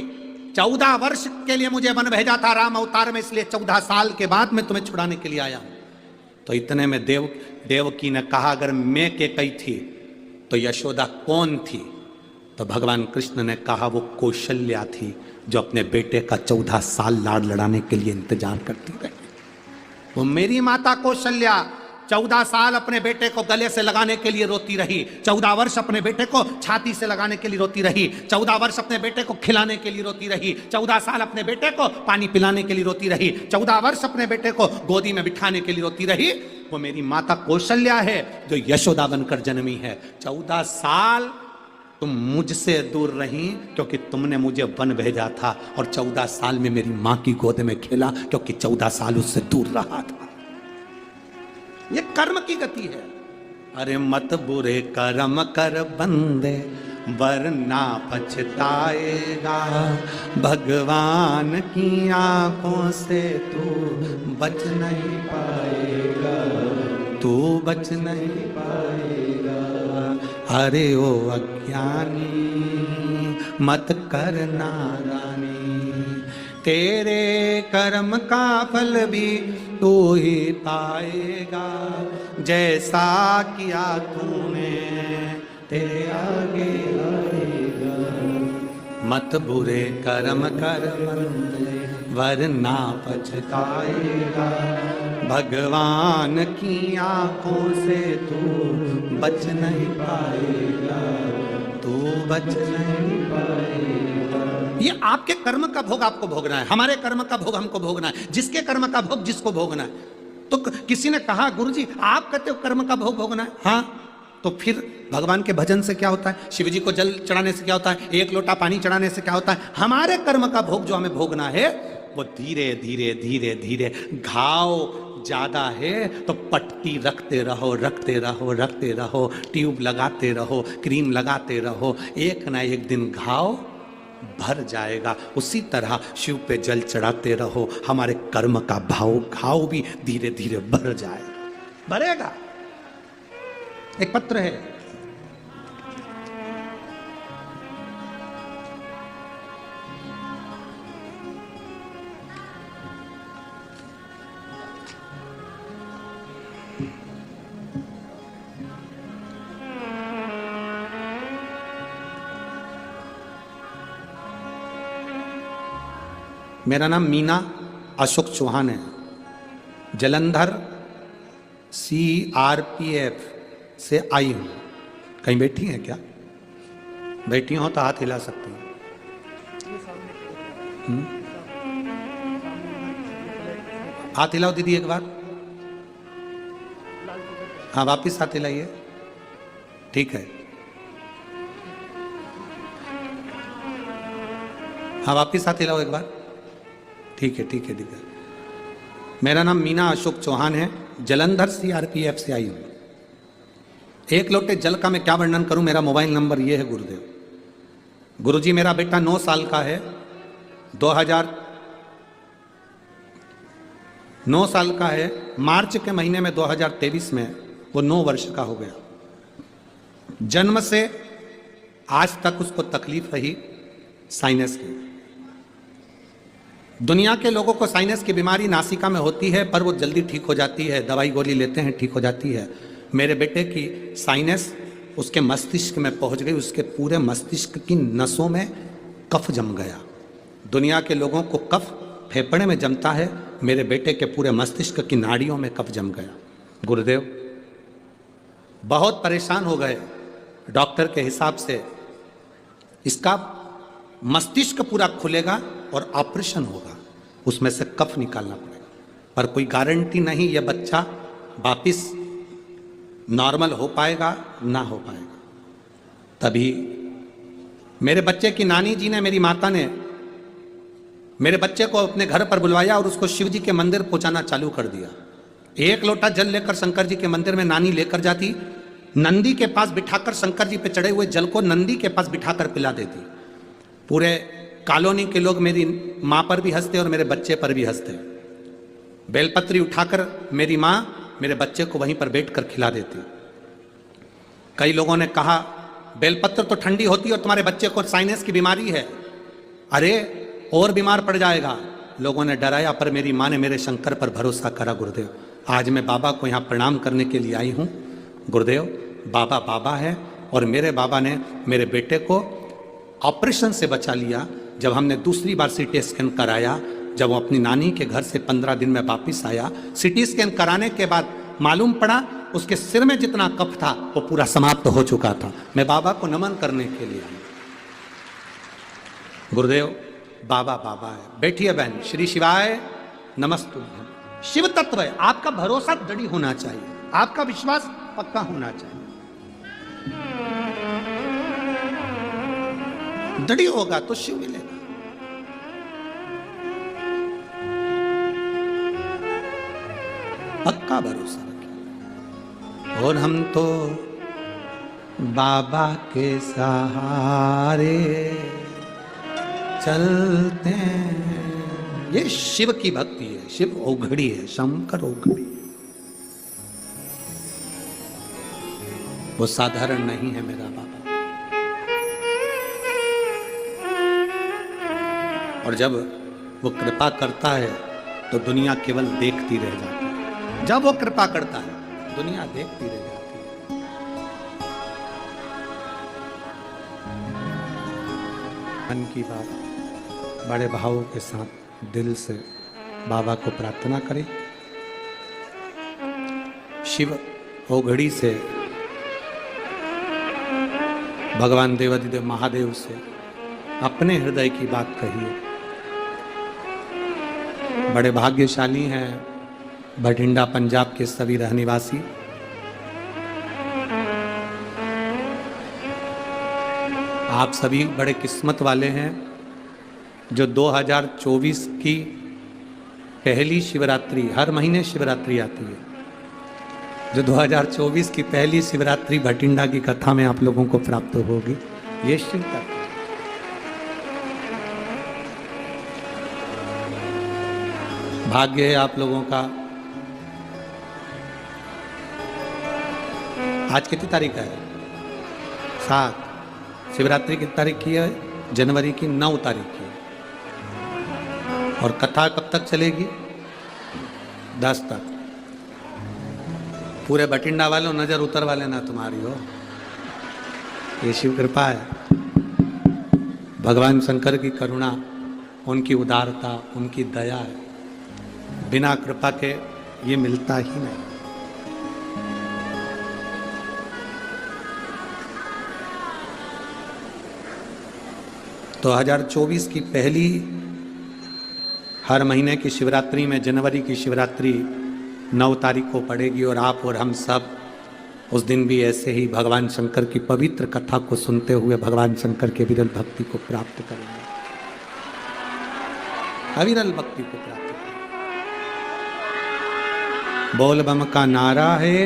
14 वर्ष के लिए मुझे वन भेजा था राम अवतार में, इसलिए 14 साल के बाद मैं तुम्हें छुड़ाने के लिए आया हूं। तो इतने में देवकी ने कहा, अगर मैं केकई थी तो यशोदा कौन थी? तो भगवान कृष्ण ने कहा, वो कौशल्या थी, जो अपने बेटे का 14 साल लाड़ लड़ाने के लिए इंतजार करती रही। वो मेरी माता कौशल्या 14 साल अपने बेटे को गले से लगाने के लिए रोती रही, 14 वर्ष अपने बेटे को छाती से लगाने के लिए रोती रही, 14 वर्ष अपने बेटे को खिलाने के लिए रोती रही, 14 साल अपने बेटे को पानी पिलाने के लिए रोती रही, 14 वर्ष अपने बेटे को गोदी में बिठाने के लिए रोती रही। वो मेरी माता कौशल्या है जो यशोदा बनकर जन्मी है। 14 साल तुम मुझसे दूर रही क्योंकि तुमने मुझे वन भेजा था, और 14 साल में मेरी मां की गोद में खेला क्योंकि 14 साल उससे दूर रहा था। ये कर्म की गति है। अरे मत बुरे कर्म कर बंदे वरना पछताएगा, भगवान की आंखों से तू बच नहीं पाएगा, तू बच नहीं पाएगा। अरे ओ अज्ञानी मत कर नादानी, तेरे कर्म का फल भी तू ही पाएगा, जैसा किया तूने तेरे आगे आएगा। मत बुरे कर्म कर बंदे वरना पछताएगा, भगवान की आंखों से तू बच नहीं पाएगा, तू बच नहीं पाएगा। ये आपके कर्म का भोग आपको भोगना है, हमारे कर्म का भोग हमको भोगना है, जिसके कर्म का भोग जिसको भोगना है। तो किसी ने कहा गुरुजी आप कहते हो कर्म का भोग भोगना है, हाँ तो फिर भगवान के भजन से क्या होता है, शिव जी को जल चढ़ाने से क्या होता है, एक लोटा पानी चढ़ाने से क्या होता है। हमारे कर्म का भोग जो हमें भोगना है वो धीरे धीरे धीरे धीरे, घाव ज्यादा है तो पट्टी रखते रहो रखते रहो रखते रहो, ट्यूब लगाते रहो, क्रीम लगाते रहो, एक ना एक दिन घाव भर जाएगा। उसी तरह शिव पे जल चढ़ाते रहो, हमारे कर्म का घाव भी धीरे धीरे भर जाएगा, भरेगा। एक पत्र है, मेरा नाम मीना अशोक चौहान है, जलंधर CRPF से आई हूं। कहीं बैठी हैं क्या? बैठी हो तो हाथ हिला सकती हैं। हाथ हिलाओ दीदी एक बार। हाँ वापिस हाथ हिलाइए, ठीक है। हाँ वापिस हाथ हिलाओ एक बार, ठीक है ठीक है ठीक है। मेरा नाम मीना अशोक चौहान है, जलंधर CRPF से आई हूं। एक लोटे जल का मैं क्या वर्णन करूं, मेरा मोबाइल नंबर ये है गुरुदेव। गुरुजी मेरा बेटा 9 साल का है, 9 साल का है, मार्च के महीने में 2023 में वो 9 वर्ष का हो गया। जन्म से आज तक उसको तकलीफ रही साइनस की। दुनिया के लोगों को साइनस की बीमारी नासिका में होती है पर वो जल्दी ठीक हो जाती है, दवाई गोली लेते हैं ठीक हो जाती है। मेरे बेटे की साइनस उसके मस्तिष्क में पहुंच गई, उसके पूरे मस्तिष्क की नसों में कफ जम गया। दुनिया के लोगों को कफ फेफड़े में जमता है, मेरे बेटे के पूरे मस्तिष्क की नाड़ियों में कफ जम गया। गुरुदेव बहुत परेशान हो गए, डॉक्टर के हिसाब से इसका मस्तिष्क पूरा खुलेगा और ऑपरेशन होगा, उसमें से कफ निकालना पड़ेगा, पर कोई गारंटी नहीं ये बच्चा वापिस नॉर्मल हो पाएगा ना हो पाएगा। तभी मेरे बच्चे की नानी जी ने, मेरी माता ने मेरे बच्चे को अपने घर पर बुलवाया और उसको शिव जी के मंदिर पहुंचाना चालू कर दिया। एक लोटा जल लेकर शंकर जी के मंदिर में नानी लेकर जाती, नंदी के पास बिठाकर शंकर जी पे चढ़े हुए जल को नंदी के पास बिठाकर पिला देती। पूरे कॉलोनी के लोग मेरी माँ पर भी हंसते और मेरे बच्चे पर भी हंसते। बेलपत्री उठाकर मेरी माँ मेरे बच्चे को वहीं पर बैठकर खिला देती। कई लोगों ने कहा बेलपत्र तो ठंडी होती है और तुम्हारे बच्चे को साइनस की बीमारी है, अरे और बीमार पड़ जाएगा। लोगों ने डराया पर मेरी माँ ने मेरे शंकर पर भरोसा करा। गुरुदेव आज मैं बाबा को यहाँ प्रणाम करने के लिए आई हूँ। गुरुदेव बाबा बाबा है और मेरे बाबा ने मेरे बेटे को ऑपरेशन से बचा लिया। जब हमने दूसरी बार CT स्कैन कराया, जब वो अपनी नानी के घर से 15 दिन में वापस आया, CT स्कैन कराने के बाद मालूम पड़ा उसके सिर में जितना कफ था वो पूरा समाप्त हो चुका था। मैं बाबा को नमन करने के लिए आया। गुरुदेव बाबा बाबा है। बैठिए बहन। श्री शिवाय नमस्तुभ्यम। शिव तत्व है, आपका भरोसा दृढ़ होना चाहिए, आपका विश्वास पक्का होना चाहिए। दृढ़ होगा तो शिव मिलेगा। पक्का भरोसा रखिए। और हम तो बाबा के सहारे चलते हैं। ये शिव की भक्ति है। शिव औघड़ी है, शंकर औघड़ी है। वो साधारण नहीं है मेरा बाबा। और जब वो कृपा करता है तो दुनिया केवल देखती रह जाती है। जब वो कृपा करता है दुनिया देखती रह जाती है। मन की बात बड़े भावों के साथ दिल से बाबा को प्रार्थना करें। शिव औघड़ी से भगवान देवाधिदेव महादेव से अपने हृदय की बात कहिए। बड़े भाग्यशाली हैं बठिंडा पंजाब के सभी रहनिवासी। आप सभी बड़े किस्मत वाले हैं जो 2024 की पहली शिवरात्रि, हर महीने शिवरात्रि आती है, जो 2024 की पहली शिवरात्रि भटिंडा की कथा में आप लोगों को प्राप्त होगी। ये शिव तत्व। भाग्य है आप लोगों का। आज कितनी तारीख है? 7। शिवरात्रि की तारीख की है? जनवरी की 9 तारीख की। और कथा कब तक चलेगी? 10 तक। पूरे बठिंडा वालों नजर उतर वाले ना तुम्हारी हो। ये शिव कृपा है, भगवान शंकर की करुणा, उनकी उदारता, उनकी दया है। बिना कृपा के ये मिलता ही नहीं। तो 2024 की पहली हर महीने की शिवरात्रि में जनवरी की शिवरात्रि 9 तारीख को पड़ेगी। और आप और हम सब उस दिन भी ऐसे ही भगवान शंकर की पवित्र कथा को सुनते हुए भगवान शंकर के विरल भक्ति को प्राप्त करेंगे। अविरल भक्ति को प्राप्त करेंगे। बोल बम का नारा है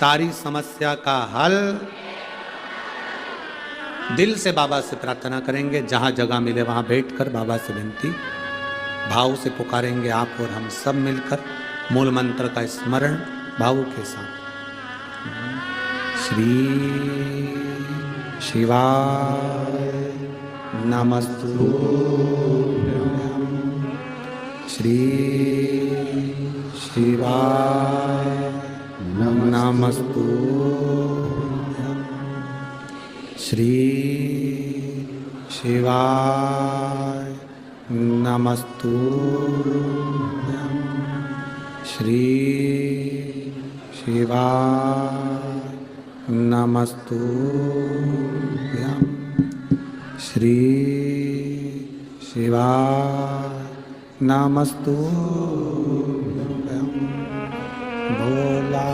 सारी समस्या का हल। दिल से बाबा से प्रार्थना करेंगे। जहां जगह मिले वहां बैठकर बाबा से विनती भाव से पुकारेंगे। आप और हम सब मिलकर मूल मंत्र का स्मरण भाव के साथ। श्री शिवाय नमस्तुभ्यं। श्री शिवाय नमस्तुभ्यं। श्री शिवाय नमस्तुभ्यं। श्री शिवाय नमस्तुभ्यं। श्री शिवाय नमस्तुभ्यं। भोला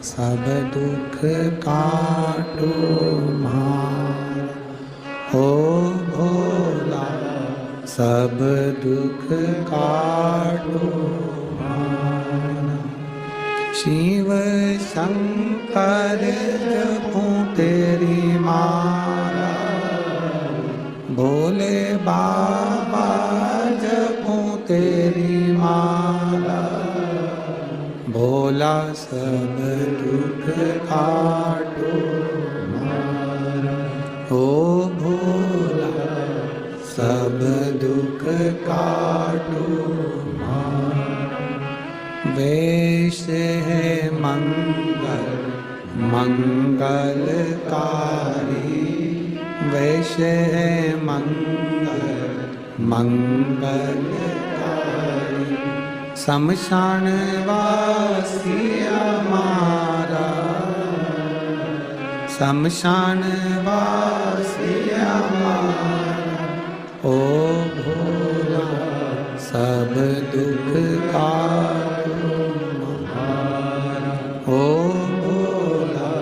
सब दुख काटो मार, ओ भोला सब दुख काटो मार। शिव शंकर जपूं तेरी माला, भोले बाबा जपूं तेरी माला। भोला सब दुख काटो मार, ओ भोला सब दुख काटो मार। वेश है मंगल मंगलकारी, वेश है मंगल मंगलकारी। शमशान वासी हमारा, शमशान वासी हमारा, ओ भोला सब दुख काटो हमारा, ओ भोला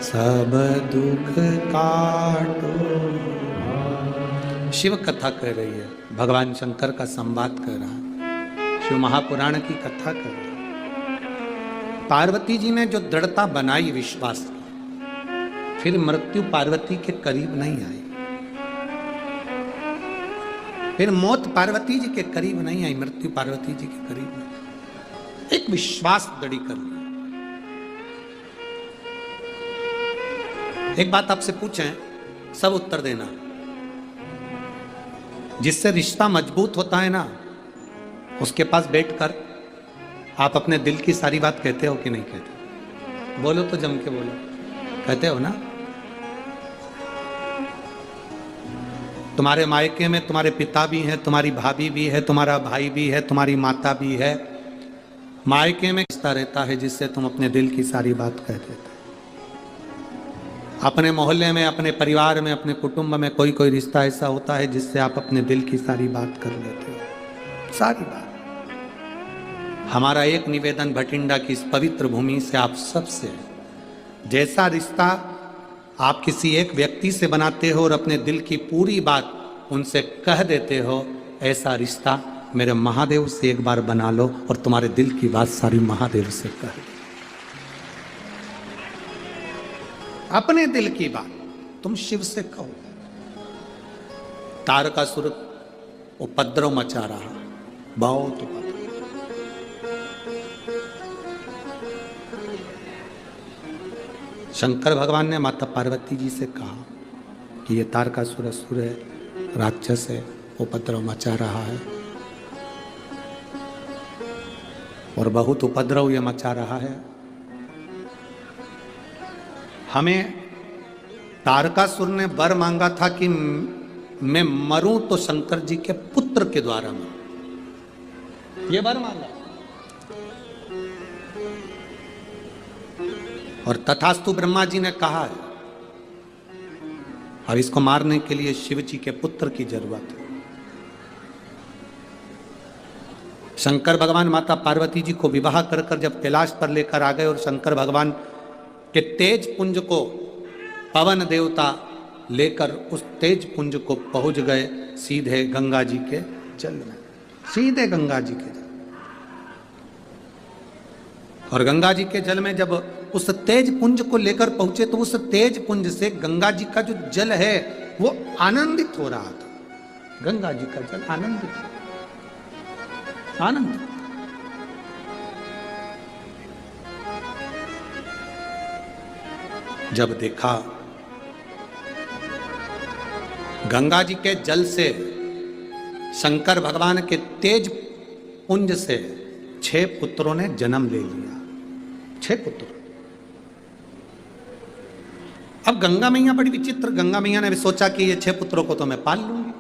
सब दुख काटो। शिव कथा कह रही है, भगवान शंकर का संवाद कर रहा है, शिव महापुराण की कथा कर रहा है। पार्वती जी ने जो दृढ़ता बनाई, विश्वास की, फिर मृत्यु पार्वती के करीब नहीं आई, फिर मौत पार्वती जी के करीब नहीं आई, मृत्यु पार्वती जी के करीब नहीं। एक विश्वास दृढ़ी कर लिया। एक बात आपसे पूछें, सब उत्तर देना। जिससे रिश्ता मजबूत होता है ना, उसके पास बैठकर आप अपने दिल की सारी बात कहते हो कि नहीं कहते? बोलो तो जम के बोलो, कहते हो ना? तुम्हारे मायके में तुम्हारे पिता भी हैं, तुम्हारी भाभी भी है, तुम्हारा भाई भी है, तुम्हारी माता भी है। मायके में रिश्ता रहता है जिससे तुम अपने दिल की सारी बात कह देते हो। अपने मोहल्ले में, अपने परिवार में, अपने कुटुंब में कोई कोई रिश्ता ऐसा होता है जिससे आप अपने दिल की सारी बात कर लेते हो, सारी बात। हमारा एक निवेदन भटिंडा की इस पवित्र भूमि से आप सबसे, जैसा रिश्ता आप किसी एक व्यक्ति से बनाते हो और अपने दिल की पूरी बात उनसे कह देते हो, ऐसा रिश्ता मेरे महादेव से एक बार बना लो और तुम्हारे दिल की बात सारी महादेव से कह दो। अपने दिल की बात तुम शिव से कहो। तारकासुर उपद्रव मचा रहा, बहुत उपद्रव। शंकर भगवान ने माता पार्वती जी से कहा कि ये तारकासुर असुर है, राक्षस है, उपद्रव मचा रहा है और बहुत उपद्रव ये मचा रहा है। हमें तारकासुर ने वर मांगा था कि मैं मरूं तो शंकर जी के पुत्र के द्वारा मरूं, ये वर मांगा। और तथास्तु ब्रह्मा जी ने कहा है, अब इसको मारने के लिए शिव जी के पुत्र की जरूरत है। शंकर भगवान माता पार्वती जी को विवाह कर कर जब कैलाश पर लेकर आ गए और शंकर भगवान के तेज पुंज को पवन देवता लेकर उस तेज पुंज को पहुंच गए सीधे गंगा जी के जल में, सीधे गंगा जी के जल। और गंगा जी के जल में जब उस तेज पुंज को लेकर पहुंचे तो उस तेज पुंज से गंगा जी का जो जल है वो आनंदित हो रहा था। गंगा जी का जल आनंदित, आनंदित। जब देखा गंगा जी के जल से, शंकर भगवान के तेज पुंज से 6 पुत्रों ने जन्म ले लिया, 6 पुत्र। अब गंगा मैया बड़ी विचित्र, गंगा मैया ने भी सोचा कि ये 6 पुत्रों को तो मैं पाल लूंगी।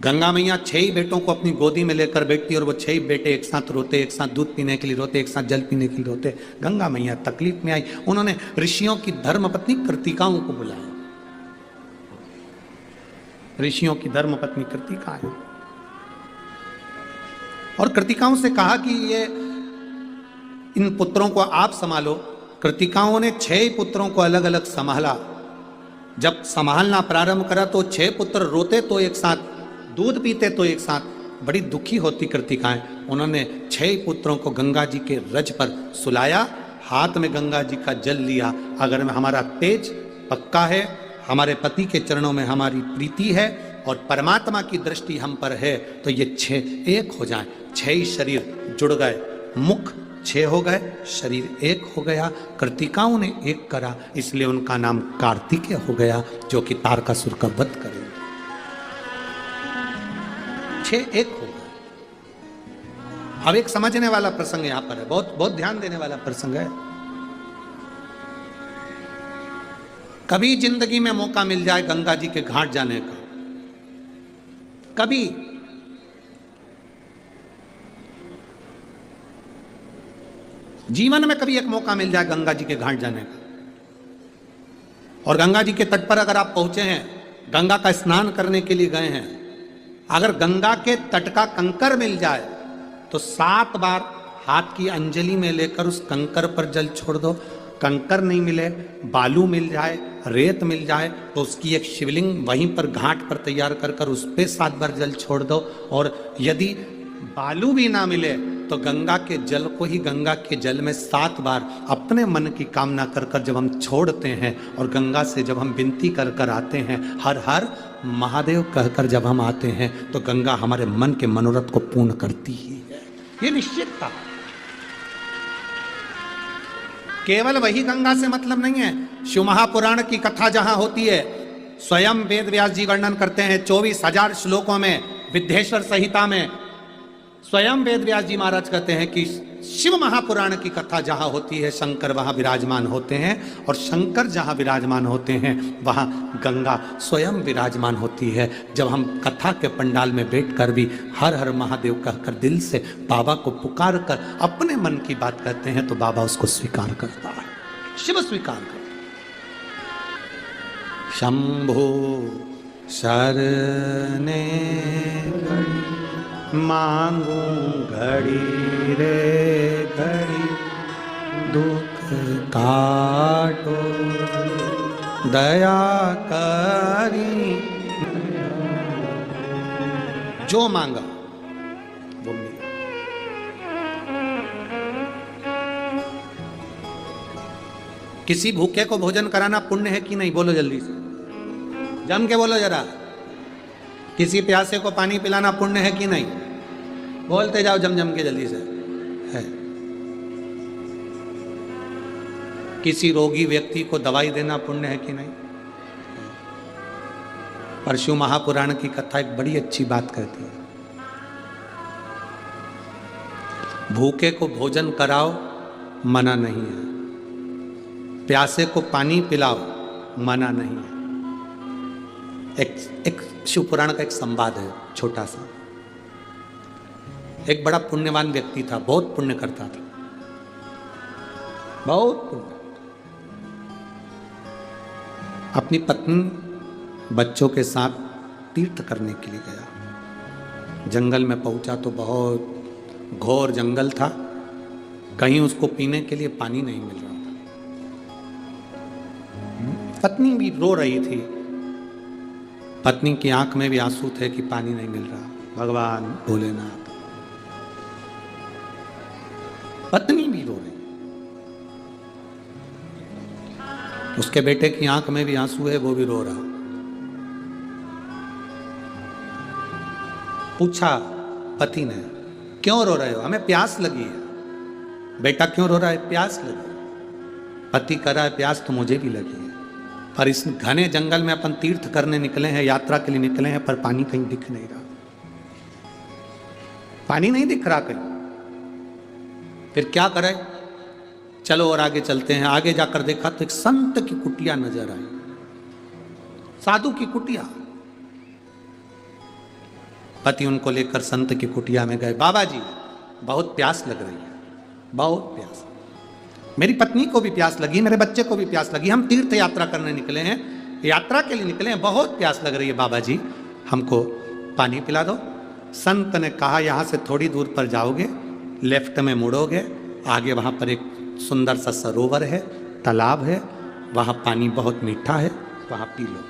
गंगा मैया 6 ही बेटों को अपनी गोदी में लेकर बैठती और वो 6 ही बेटे एक साथ रोते, एक साथ दूध पीने के लिए रोते, एक साथ जल पीने के लिए रोते। गंगा मैया तकलीफ में आई, उन्होंने ऋषियों की धर्मपत्नी कृतिकाओं को बुलाया। ऋषियों की धर्मपत्नी कृतिका है और कृतिकाओं से कहा कि ये इन पुत्रों को आप संभालो। कृतिकाओं ने 6 ही पुत्रों को अलग अलग संभाला। जब संभालना प्रारंभ करा तो 6 पुत्र रोते तो एक साथ, दूध पीते तो एक साथ, बड़ी दुखी होती कृतिकाएं। उन्होंने 6 ही पुत्रों को गंगा जी के रज पर सुलाया, हाथ में गंगा जी का जल लिया। अगर हमारा तेज पक्का है, हमारे पति के चरणों में हमारी प्रीति है और परमात्मा की दृष्टि हम पर है तो ये 6 एक हो जाएं। 6 ही शरीर जुड़ गए, मुख 6 हो गए, शरीर एक हो गया। कृतिकाओं ने एक करा, इसलिए उनका नाम कार्तिकेय हो गया, जो कि तारकासुर का वध करेंगे। 6 एक हो गए। अब एक समझने वाला प्रसंग यहां पर है, बहुत बहुत ध्यान देने वाला प्रसंग है। कभी जिंदगी में मौका मिल जाए गंगा जी के घाट जाने का, कभी जीवन में कभी एक मौका मिल जाए गंगा जी के घाट जाने का, और गंगा जी के तट पर अगर आप पहुंचे हैं, गंगा का स्नान करने के लिए गए हैं, अगर गंगा के तट का कंकर मिल जाए तो 7 बार हाथ की अंजलि में लेकर उस कंकर पर जल छोड़ दो। कंकर नहीं मिले, बालू मिल जाए, रेत मिल जाए, तो उसकी एक शिवलिंग वहीं पर घाट पर तैयार कर कर उस पर 7 बार जल छोड़ दो। और यदि बालू भी ना मिले तो गंगा के जल को ही गंगा के जल में 7 बार अपने मन की कामना कर कर जब हम छोड़ते हैं और गंगा से जब हम विनती कर कर आते हैं, हर हर महादेव कहकर जब हम आते हैं, तो गंगा हमारे मन के मनोरथ को पूर्ण करती ही है। ये निश्चित था। केवल वही गंगा से मतलब नहीं है। शिव महापुराण की कथा जहां होती है, स्वयं वेद व्यास जी वर्णन करते हैं 24,000 श्लोकों में, विद्येश्वर संहिता में स्वयं वेद व्यास जी महाराज कहते हैं कि शिव महापुराण की कथा जहां होती है, शंकर वहां विराजमान होते हैं, और शंकर जहां विराजमान होते हैं वहां गंगा स्वयं विराजमान होती है। जब हम कथा के पंडाल में बैठकर भी हर हर महादेव कहकर दिल से बाबा को पुकार कर अपने मन की बात कहते हैं, तो बाबा उसको स्वीकार करता है, शिव स्वीकार करता है। शंभो शरणे मांगू घड़ी रे घड़ी, दुख काटो दया करी। जो मांगा वो मिला। किसी भूखे को भोजन कराना पुण्य है कि नहीं? बोलो जल्दी से, जम के बोलो जरा। किसी प्यासे को पानी पिलाना पुण्य है कि नहीं? बोलते जाओ जम जम के जल्दी से। है। किसी रोगी व्यक्ति को दवाई देना पुण्य है कि नहीं? पर शिव महापुराण की कथा एक बड़ी अच्छी बात कहती है, भूखे को भोजन कराओ मना नहीं है, प्यासे को पानी पिलाओ मना नहीं है। एक शिव पुराण का एक संवाद है छोटा सा। एक बड़ा पुण्यवान व्यक्ति था, बहुत पुण्य करता था, बहुत पुण्य। अपनी पत्नी बच्चों के साथ तीर्थ करने के लिए गया। जंगल में पहुंचा तो बहुत घोर जंगल था, कहीं उसको पीने के लिए पानी नहीं मिल रहा था। पत्नी भी रो रही थी, पत्नी की आंख में भी आंसू थे कि पानी नहीं मिल रहा। भगवान भोलेनाथ, पत्नी भी रो रही, उसके बेटे की आंख में भी आंसू है, वो भी रो रहा। पूछा पति ने, क्यों रो रहे हो? हमें प्यास लगी है। बेटा क्यों रो रहा है? प्यास लगी। पति कह रहा है प्यास तो मुझे भी लगी है, पर इस घने जंगल में अपन तीर्थ करने निकले हैं, यात्रा के लिए निकले हैं, पर पानी कहीं दिख नहीं रहा, पानी नहीं दिख रहा कहीं। फिर क्या करें? चलो और आगे चलते हैं। आगे जाकर देखा तो एक संत की कुटिया नजर आई, साधु की कुटिया। पति उनको लेकर संत की कुटिया में गए। बाबा जी बहुत प्यास लग रही है, बहुत प्यास, मेरी पत्नी को भी प्यास लगी, मेरे बच्चे को भी प्यास लगी, हम तीर्थ यात्रा करने निकले हैं, यात्रा के लिए निकले हैं, बहुत प्यास लग रही है, बाबा जी हमको पानी पिला दो। संत ने कहा यहाँ से थोड़ी दूर पर जाओगे, लेफ्ट में मुड़ोगे, आगे वहाँ पर एक सुंदर सा सरोवर है, तालाब है, वहाँ पानी बहुत मीठा है, वहाँ पी लो,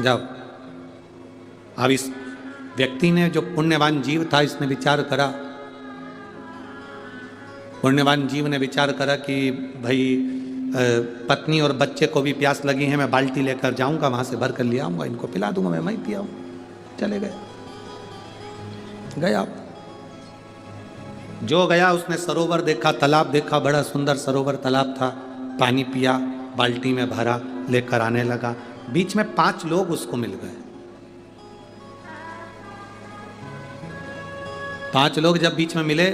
जाओ। अब इस व्यक्ति ने, जो पुण्यवान जीव था, इसने विचार करा, पुण्यवान जीव ने विचार करा कि भाई पत्नी और बच्चे को भी प्यास लगी है, मैं बाल्टी लेकर जाऊंगा, वहां से भर कर ले आऊंगा, इनको पिला दूंगा, मैं वहीं पियाऊं। चले गया। जो गया उसने सरोवर देखा, तालाब देखा, बड़ा सुंदर सरोवर तालाब था, पानी पिया, बाल्टी में भरा, लेकर आने लगा। बीच में 5 लोग उसको मिल गए। 5 लोग जब बीच में मिले,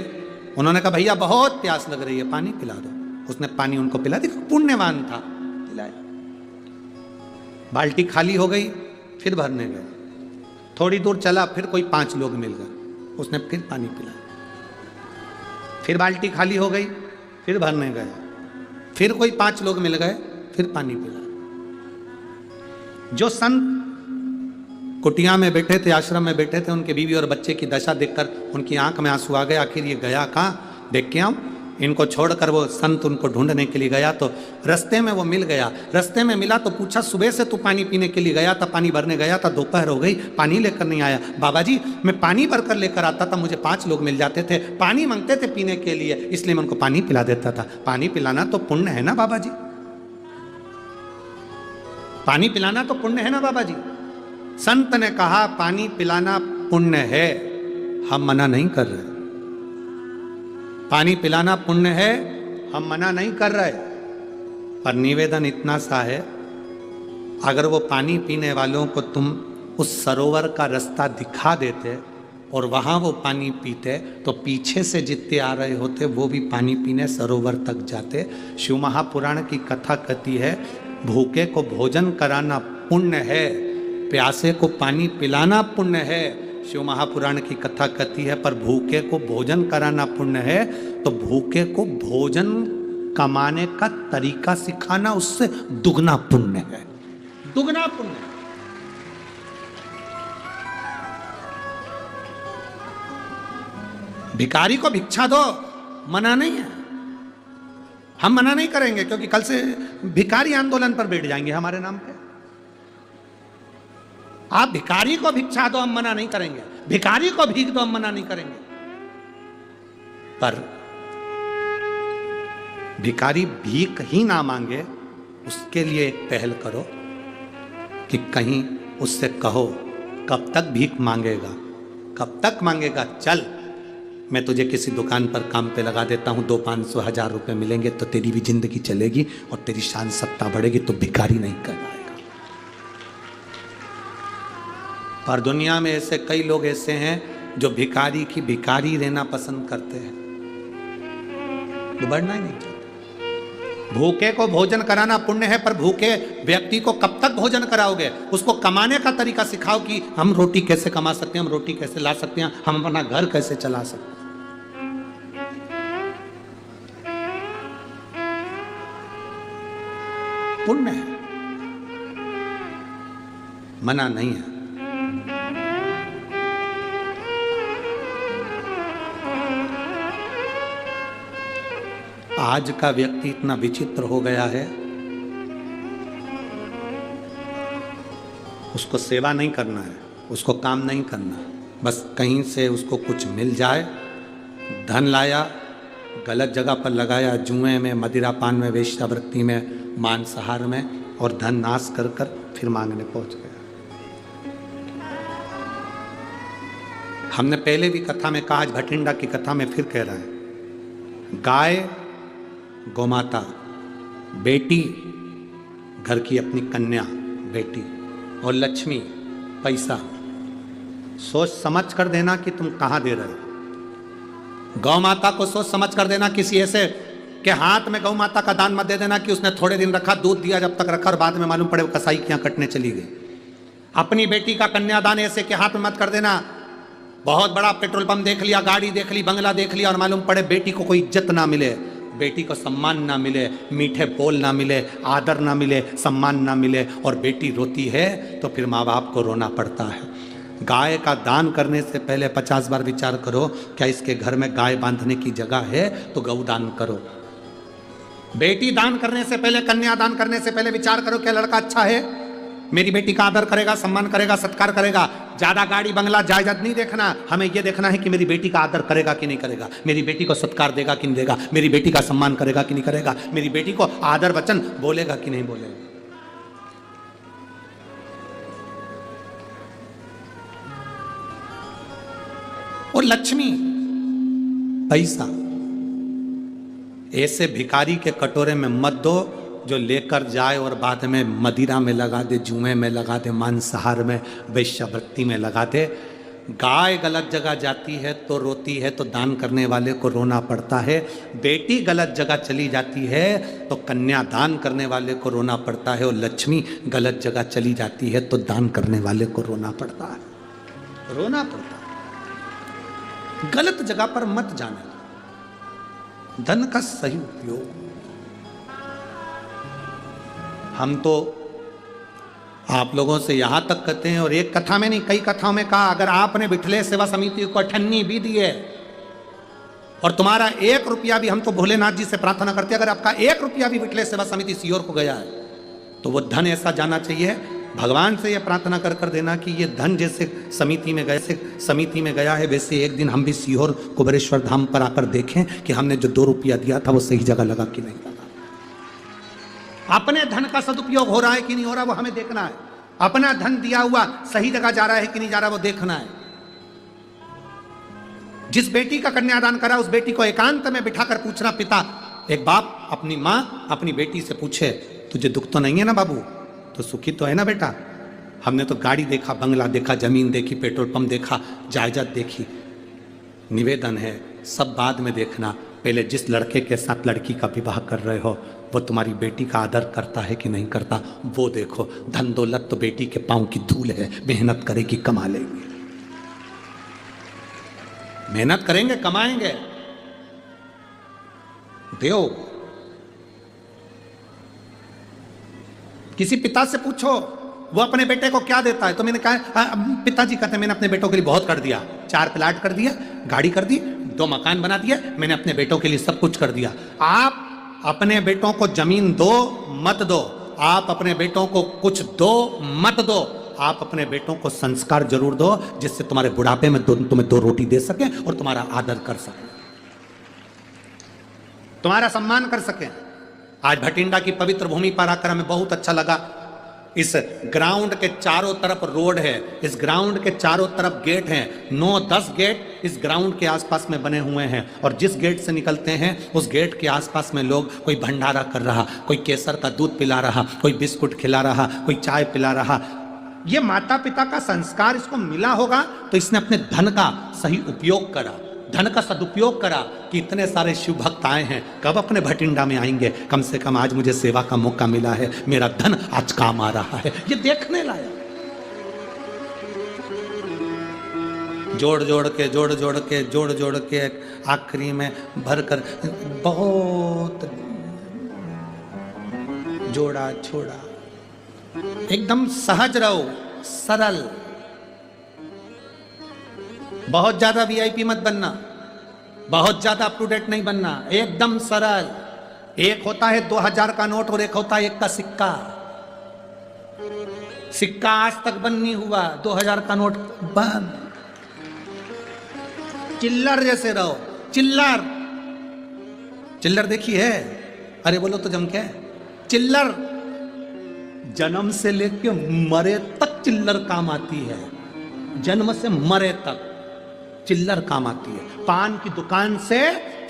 उन्होंने कहा भैया बहुत प्यास लग रही है, पानी पिला दो। उसने पानी उनको पिला दिया, पुण्यवान था, पिलाया। बाल्टी खाली हो गई, फिर भरने गए। थोड़ी दूर चला, फिर कोई 5 लोग मिल गए, उसने फिर पानी पिलाया। फिर बाल्टी खाली हो गई, फिर भरने गया, फिर कोई 5 लोग मिल गए, फिर पानी पिला। जो संत कुटिया में बैठे थे, आश्रम में बैठे थे, उनके बीवी और बच्चे की दशा देखकर उनकी आंख में आंसू आ गए। आखिर ये गया कहाँ, देख के आऊं। इनको छोड़कर वो संत उनको ढूंढने के लिए गया तो रास्ते में वो मिल गया। रास्ते में मिला तो पूछा, सुबह से तू पानी पीने के लिए गया था, पानी भरने गया था, दोपहर हो गई, पानी लेकर नहीं आया। बाबा जी मैं पानी भरकर लेकर आता था, मुझे 5 लोग मिल जाते थे, पानी मांगते थे पीने के लिए, इसलिए मैं उनको पानी पिला देता था। पानी पिलाना तो पुण्य है ना बाबा जी, पानी पिलाना तो पुण्य है ना बाबा जी। संत ने कहा पानी पिलाना पुण्य है, हम मना नहीं कर रहे। पानी पिलाना पुण्य है, हम मना नहीं कर रहे, पर निवेदन इतना सा है, अगर वो पानी पीने वालों को तुम उस सरोवर का रास्ता दिखा देते और वहां वो पानी पीते, तो पीछे से जितने आ रहे होते वो भी पानी पीने सरोवर तक जाते। शिव महापुराण की कथा कहती है, भूखे को भोजन कराना पुण्य है, प्यासे को पानी पिलाना पुण्य है। शिव महापुराण की कथा कहती है, पर भूखे को भोजन कराना पुण्य है, तो भूखे को भोजन कमाने का तरीका सिखाना उससे दुगना पुण्य है, दुगना पुण्य। भिखारी को भिक्षा दो, मना नहीं है, हम मना नहीं करेंगे, क्योंकि कल से भिखारी आंदोलन पर बैठ जाएंगे हमारे नाम पे। आप भिखारी को भिक्षा दो, हम मना नहीं करेंगे, भिखारी को भीख दो, हम मना नहीं करेंगे, पर भिखारी भीख ही ना मांगे उसके लिए एक पहल करो कि कहीं उससे कहो, कब तक भीख मांगेगा, कब तक मांगेगा, चल मैं तुझे किसी दुकान पर काम पे लगा देता हूं, 200-500 1000 रुपए मिलेंगे तो तेरी भी जिंदगी चलेगी और तेरी शान सत्ता बढ़ेगी, तो भिखारी नहीं कहलाएगा। पर दुनिया में ऐसे कई लोग ऐसे हैं जो भिखारी की भिखारी रहना पसंद करते हैं, वो बढ़ना ही नहीं चाहते। भूखे को भोजन कराना पुण्य है, पर भूखे व्यक्ति को कब तक भोजन कराओगे, उसको कमाने का तरीका सिखाओ कि हम रोटी कैसे कमा सकते हैं, हम रोटी कैसे ला सकते हैं, हम अपना घर कैसे चला सकते हैं। पुण्य है, मना नहीं है। आज का व्यक्ति इतना विचित्र हो गया है, उसको सेवा नहीं करना है, उसको काम नहीं करना है, बस कहीं से उसको कुछ मिल जाए, धन लाया, गलत जगह पर लगाया, जुए में, मदिरा पान में, वेश्यावृत्ति में, मांसाहार में, और धन नाश कर कर फिर मांगने पहुंच गया। हमने पहले भी कथा में कहा, आज भटिंडा की कथा में फिर कह रहा है, गाय गौमाता, बेटी घर की अपनी कन्या बेटी, और लक्ष्मी पैसा, सोच समझ कर देना कि तुम कहां दे रहे हो। गौ माता को सोच समझ कर देना, किसी ऐसे के हाथ में गौ माता का दान मत दे देना कि उसने थोड़े दिन रखा, दूध दिया जब तक रखा और बाद में मालूम पड़े वो कसाई के यहाँ कटने चली गई। अपनी बेटी का कन्यादान ऐसे के हाथ में मत कर देना, बहुत बड़ा पेट्रोल पंप देख लिया, गाड़ी देख ली, बंगला देख लिया और मालूम पड़े बेटी को कोई इज्जत ना मिले, बेटी को सम्मान ना मिले, मीठे बोल ना मिले, आदर ना मिले, सम्मान ना मिले, और बेटी रोती है तो फिर माँ बाप को रोना पड़ता है। गाय का दान करने से पहले 50 बार विचार करो, क्या इसके घर में गाय बांधने की जगह है, तो गौ दान करो। बेटी दान करने से पहले, कन्या दान करने से पहले विचार करो, क्या लड़का अच्छा है, मेरी बेटी का आदर करेगा, सम्मान करेगा, सत्कार करेगा। ज्यादा गाड़ी बंगला जायदाद नहीं देखना, हमें यह देखना है कि मेरी बेटी का आदर करेगा कि नहीं करेगा, मेरी बेटी को सत्कार देगा कि नहीं देगा, मेरी बेटी का सम्मान करेगा कि नहीं करेगा, मेरी बेटी को आदर वचन बोलेगा कि नहीं बोलेगा। और लक्ष्मी पैसा ऐसे भिखारी के कटोरे में मत दो जो लेकर जाए और बाद में मदिरा में लगा दे, जुए में लगा दे, मांसाहार में, वेश्यावृत्ति में लगा दे। गाय गलत जगह जाती है तो रोती है तो दान करने वाले को रोना पड़ता है, बेटी गलत जगह चली जाती है तो कन्या दान करने वाले को रोना पड़ता है, और लक्ष्मी गलत जगह चली जाती है तो दान करने वाले को रोना पड़ता है, रोना पड़ता है। गलत जगह पर मत जाना। धन का सही उपयोग। हम तो आप लोगों से यहां तक कहते हैं, और एक कथा में नहीं कई कथाओं में कहा, अगर आपने बिठले सेवा समिति को अठन्नी भी दी है और तुम्हारा 1 रुपया भी, हम तो भोलेनाथ जी से प्रार्थना करते हैं, अगर आपका 1 रुपया भी बिठले सेवा समिति सीहोर को गया है तो वो धन ऐसा जाना चाहिए। भगवान से ये प्रार्थना कर कर देना कि ये धन जैसे समिति में गया है, वैसे एक दिन हम भी सीहोर कुबेरेश्वर धाम पर आकर देखें कि हमने जो 2 रुपया दिया था वो सही जगह लगा कि नहीं लगा। अपने धन का सदुपयोग हो रहा है कि नहीं हो रहा वो हमें देखना है। अपना धन दिया हुआ सही जगह जा रहा है कि नहीं जा रहा वो देखना है। जिस बेटी का कन्यादान करा उस बेटी को एकांत में बिठाकर पूछना, पिता, एक बाप अपनी मां अपनी बेटी से पूछे, तुझे दुख तो नहीं है ना बाबू, तो सुखी तो है ना बेटा? हमने तो गाड़ी देखा, बंगला देखा, जमीन देखी, पेट्रोल पंप देखा, जायदाद देखी। निवेदन है सब बाद में देखना, पहले जिस लड़के के साथ लड़की का विवाह कर रहे हो वो तुम्हारी बेटी का आदर करता है कि नहीं करता, वो देखो। धन दौलत तो बेटी के पांव की धूल है, मेहनत करेगी कमा लेंगे, मेहनत करेंगे कमाएंगे। देव किसी पिता से पूछो वो अपने बेटे को क्या देता है, तो मैंने कहा, पिताजी कहते हैं मैंने अपने बेटों के लिए बहुत कर दिया, 4 प्लाट कर दिया, गाड़ी कर दी, 2 मकान बना दिया, मैंने अपने बेटों के लिए सब कुछ कर दिया। आप अपने बेटों को जमीन दो मत दो, आप अपने बेटों को कुछ दो मत दो, आप अपने बेटों को संस्कार जरूर दो जिससे तुम्हारे बुढ़ापे में तुम्हें 2 रोटी दे सके और तुम्हारा आदर कर सके, तुम्हारा सम्मान कर सके। आज भटिंडा की पवित्र भूमि पर आकर हमें बहुत अच्छा लगा। इस ग्राउंड के चारों तरफ रोड है, इस ग्राउंड के चारों तरफ गेट हैं, 9-10 गेट इस ग्राउंड के आसपास में बने हुए हैं, और जिस गेट से निकलते हैं उस गेट के आसपास में लोग, कोई भंडारा कर रहा, कोई केसर का दूध पिला रहा, कोई बिस्कुट खिला रहा, कोई चाय पिला रहा। ये माता पिता का संस्कार इसको मिला होगा तो इसने अपने धन का सही उपयोग करा, धन का सदुपयोग करा कि इतने सारे शिव भक्त आए हैं, कब अपने भटिंडा में आएंगे, कम से कम आज मुझे सेवा का मौका मिला है, मेरा धन आज काम आ रहा है। ये देखने लायक। जोड़ जोड़ के आखिरी में भरकर बहुत जोड़ा छोड़ा। एकदम सहज रहो, सरल, बहुत ज्यादा वीआईपी मत बनना, बहुत ज्यादा अप टू डेट नहीं बनना, एकदम सरल। एक होता है 2000 का नोट और एक होता है 1 का सिक्का। सिक्का आज तक बंद नहीं हुआ, 2000 का नोट बंद। चिल्लर जैसे रहो, चिल्लर। चिल्लर देखी है? अरे बोलो तो जम क्या? चिल्लर जन्म से लेके मरे तक चिल्लर काम आती है, जन्म से मरे तक चिल्लर काम आती है। पान की दुकान से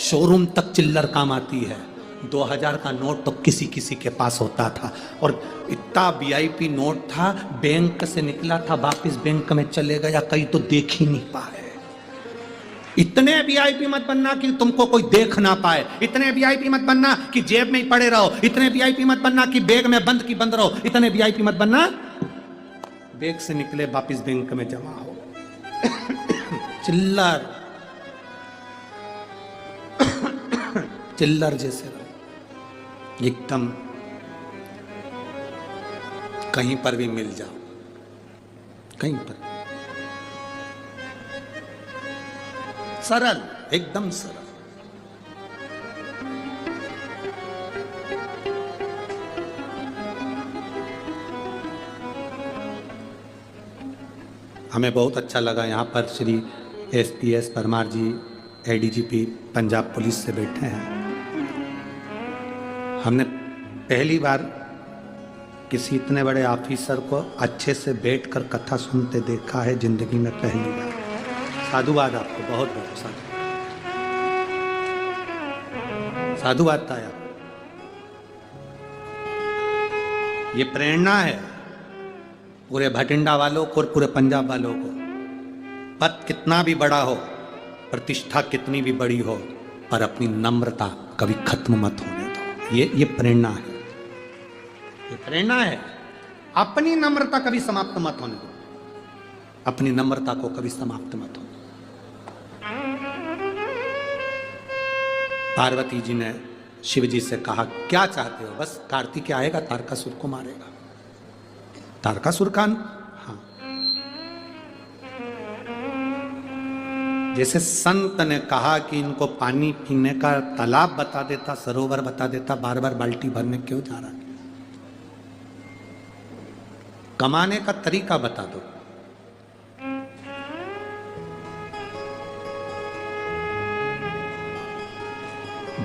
शोरूम तक चिल्लर काम आती है। 2000 का नोट तो किसी किसी के पास होता था, और इतना वीआईपी नोट था, बैंक से निकला था वापिस बैंक में चले गया, कहीं तो देख ही नहीं पाए। इतने वीआईपी मत बनना कि तुमको कोई देख ना पाए, इतने वीआईपी मत बनना कि जेब में ही पड़े रहो, इतने वीआईपी मत बनना कि बैग में बंद की बंद रहो, इतने वीआईपी मत बनना बैग से निकले वापिस बैंक में जमा हो। चिल्लर चिल्लर जैसे रहो, एकदम कहीं पर भी मिल जाओ, कहीं पर सरल, एकदम सरल। हमें बहुत अच्छा लगा, यहाँ पर श्री एसपीएस परमार जी एडीजीपी पंजाब पुलिस से बैठे हैं। हमने पहली बार किसी इतने बड़े ऑफिसर को अच्छे से बैठकर कथा सुनते देखा है, जिंदगी में पहली बार। साधुवाद आपको, बहुत बहुत साधुवाद था यार। ये प्रेरणा है पूरे भटिंडा वालों को और पूरे पंजाब वालों को। पद कितना भी बड़ा हो, प्रतिष्ठा कितनी भी बड़ी हो, पर अपनी नम्रता कभी खत्म मत होने दो। ये प्रेरणा है, ये प्रेरणा है। अपनी नम्रता कभी समाप्त मत होने दो, अपनी नम्रता को कभी समाप्त मत होने दो। पार्वती जी ने शिव जी से कहा क्या चाहते हो? बस कार्तिक आएगा तारकासुर को मारेगा। तारकासुर का हाँ, जैसे संत ने कहा कि इनको पानी पीने का तालाब बता देता, सरोवर बता देता, बार बार बाल्टी भरने क्यों जा रहा है? कमाने का तरीका बता दो।